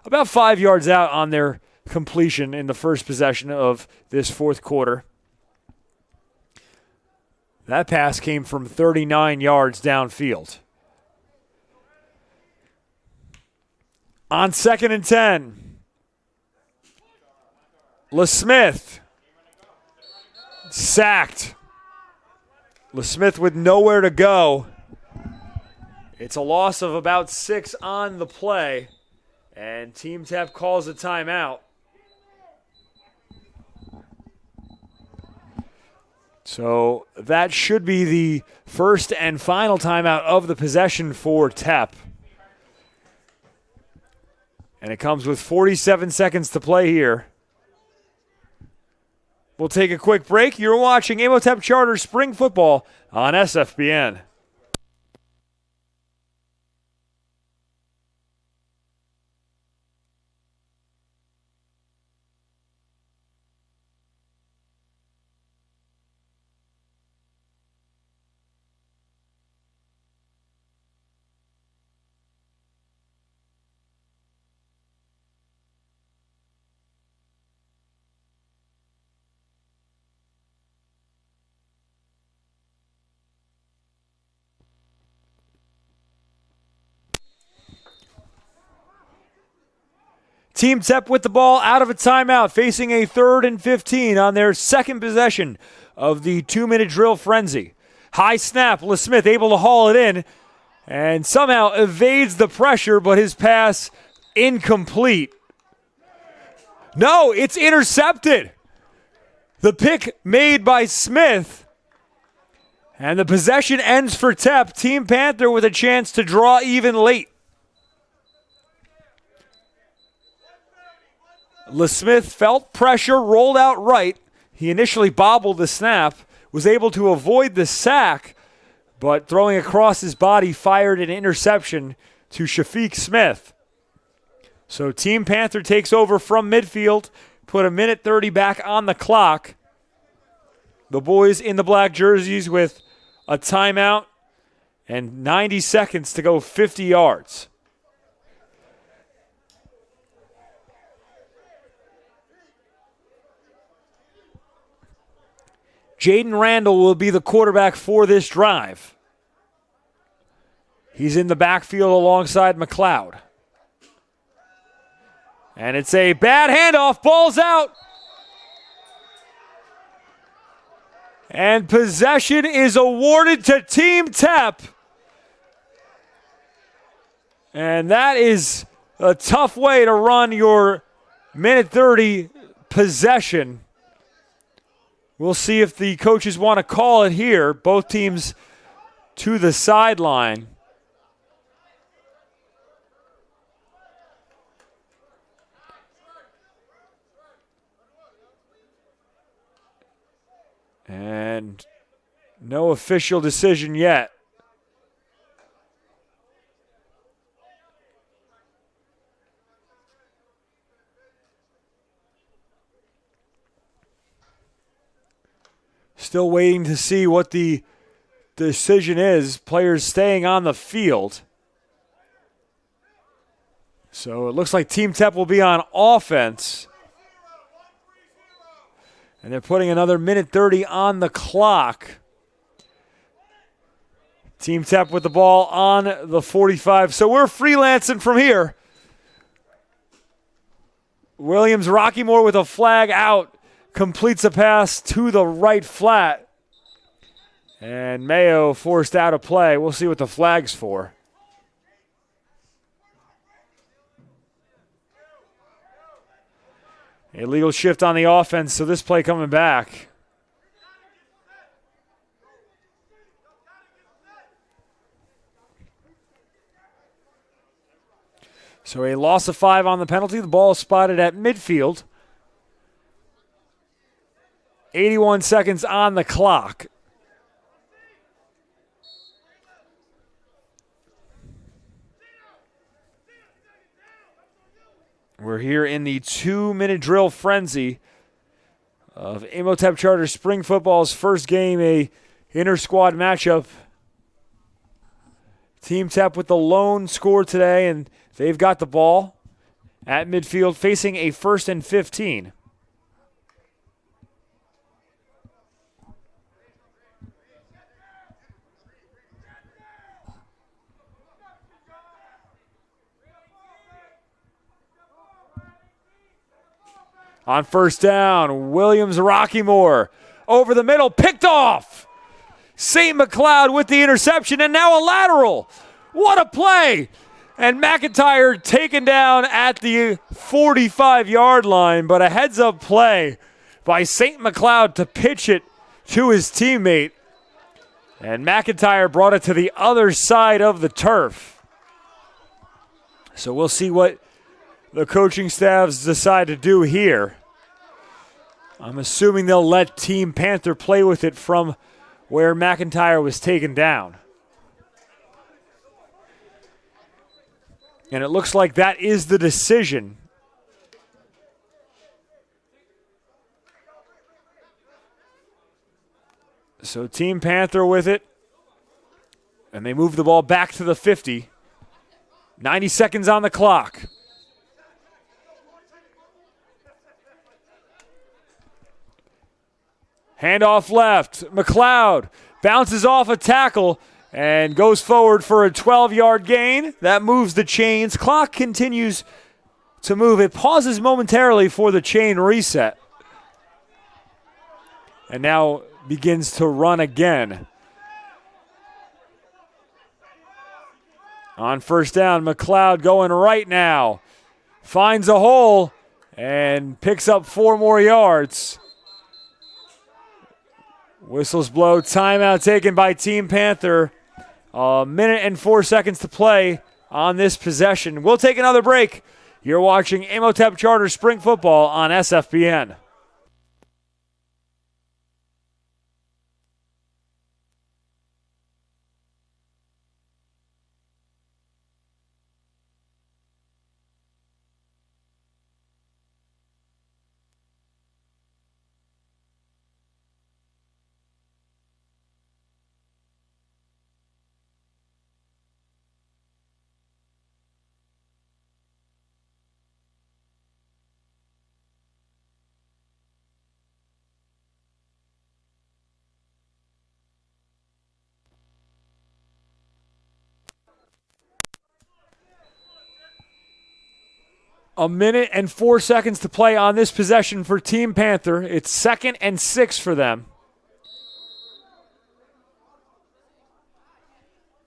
about 5 yards out on their completion in the first possession of this fourth quarter. That pass came from 39 yards downfield. On 2nd and 10, LeSmith sacked. LeSmith with nowhere to go. It's a loss of about 6 on the play, and Team Tepp calls a timeout. So that should be the first and final timeout of the possession for Tepp. And it comes with 47 seconds to play here. We'll take a quick break. You're watching Imhotep Charter Spring Football on SFBN. Team Tepp with the ball out of a timeout, facing a 3rd and 15 on their second possession of the 2-minute drill frenzy. High snap, LeSmith able to haul it in and somehow evades the pressure, but his pass incomplete. No, it's intercepted. The pick made by Smith. And the possession ends for Tepp. Team Panther with a chance to draw even late. LeSmith felt pressure, rolled out right. He initially bobbled the snap, was able to avoid the sack, but throwing across his body fired an interception to Shafiq Smith. So Team Panther takes over from midfield, put 1:30 back on the clock. The boys in the black jerseys with a timeout and 90 seconds to go 50 yards. Jaden Randall will be the quarterback for this drive. He's in the backfield alongside McLeod. And it's a bad handoff. Ball's out. And possession is awarded to Team Tepp. And that is a tough way to run your 1:30 possession. We'll see if the coaches want to call it here. Both teams to the sideline. And no official decision yet. Still waiting to see what the decision is. Players staying on the field. So it looks like Team Tepp will be on offense. And they're putting another 1:30 on the clock. Team Tepp with the ball on the 45. So we're freelancing from here. Williams Rockymore with a flag out. Completes a pass to the right flat. And Mayo forced out of play. We'll see what the flag's for. Illegal shift on the offense, so this play coming back. So a loss of 5 on the penalty. The ball is spotted at midfield. 81 seconds on the clock. We're here in the 2-minute drill frenzy of Imhotep Charter Spring Football's first game, a inter-squad matchup. Team Tepp with the lone score today, and they've got the ball at midfield facing a 1st and 15. On first down, Williams Rockymore over the middle, picked off. St. McLeod with the interception, and now a lateral. What a play! And McIntyre taken down at the 45-yard line, but a heads-up play by St. McLeod to pitch it to his teammate. And McIntyre brought it to the other side of the turf. So we'll see what the coaching staffs decide to do here. I'm assuming they'll let Team Panther play with it from where McIntyre was taken down. And it looks like that is the decision. So Team Panther with it. And they move the ball back to the 50. 90 seconds on the clock. Handoff left. McLeod bounces off a tackle and goes forward for a 12-yard gain. That moves the chains. Clock continues to move. It pauses momentarily for the chain reset. And now begins to run again. On first down, McLeod going right now. Finds a hole and picks up 4 more yards. Whistles blow. Timeout taken by Team Panther. A minute and 4 seconds to play on this possession. We'll take another break. You're watching Imhotep Charter Spring Football on SFPN. A minute and 4 seconds to play on this possession for Team Panther. It's 2nd and 6 for them.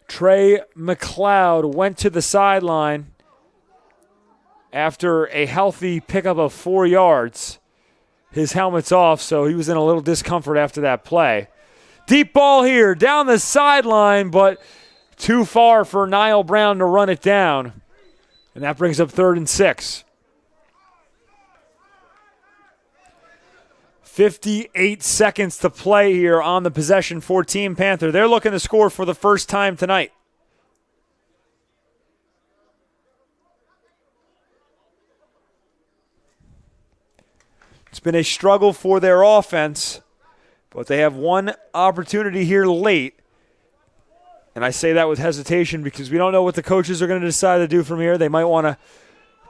Trey McLeod went to the sideline after a healthy pickup of 4 yards. His helmet's off, so he was in a little discomfort after that play. Deep ball here, down the sideline, but too far for Niall Brown to run it down. And that brings up 3rd and 6. 58 seconds to play here on the possession for Team Panther. They're looking to score for the first time tonight. It's been a struggle for their offense, but they have one opportunity here late. And I say that with hesitation because we don't know what the coaches are going to decide to do from here. They might want to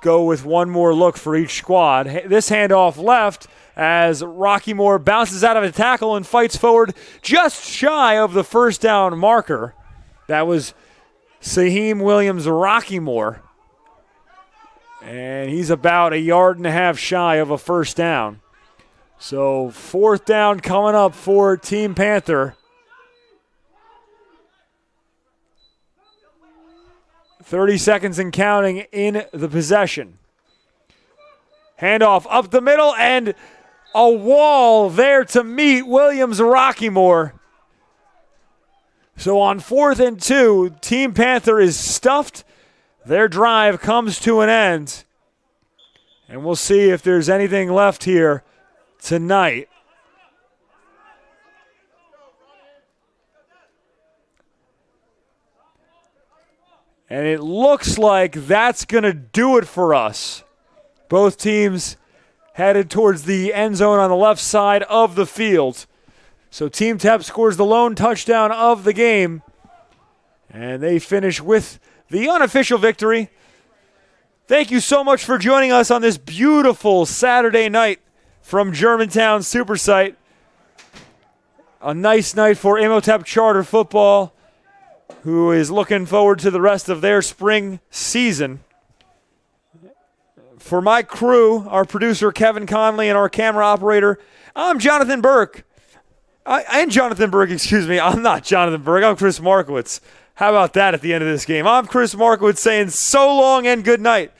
go with one more look for each squad. This handoff left as Rockymore bounces out of a tackle and fights forward just shy of the first down marker. That was Saheem Williams Rockymore. And he's about 1.5 yards shy of a first down. So 4th down coming up for Team Panther. 30 seconds and counting in the possession. Handoff up the middle and a wall there to meet Williams Rockymore. So on 4th and 2, Team Panther is stuffed. Their drive comes to an end. And we'll see if there's anything left here tonight. And it looks like that's going to do it for us. Both teams headed towards the end zone on the left side of the field. So Team Tepp scores the lone touchdown of the game, and they finish with the unofficial victory. Thank you so much for joining us on this beautiful Saturday night from Germantown Super Site. A nice night for Imhotep Charter Football, who is looking forward to the rest of their spring season. For my crew, our producer Kevin Conley and our camera operator, I'm Jonathan Burke. I'm not Jonathan Burke. I'm Chris Markowitz. How about that at the end of this game? I'm Chris Markowitz saying so long and good night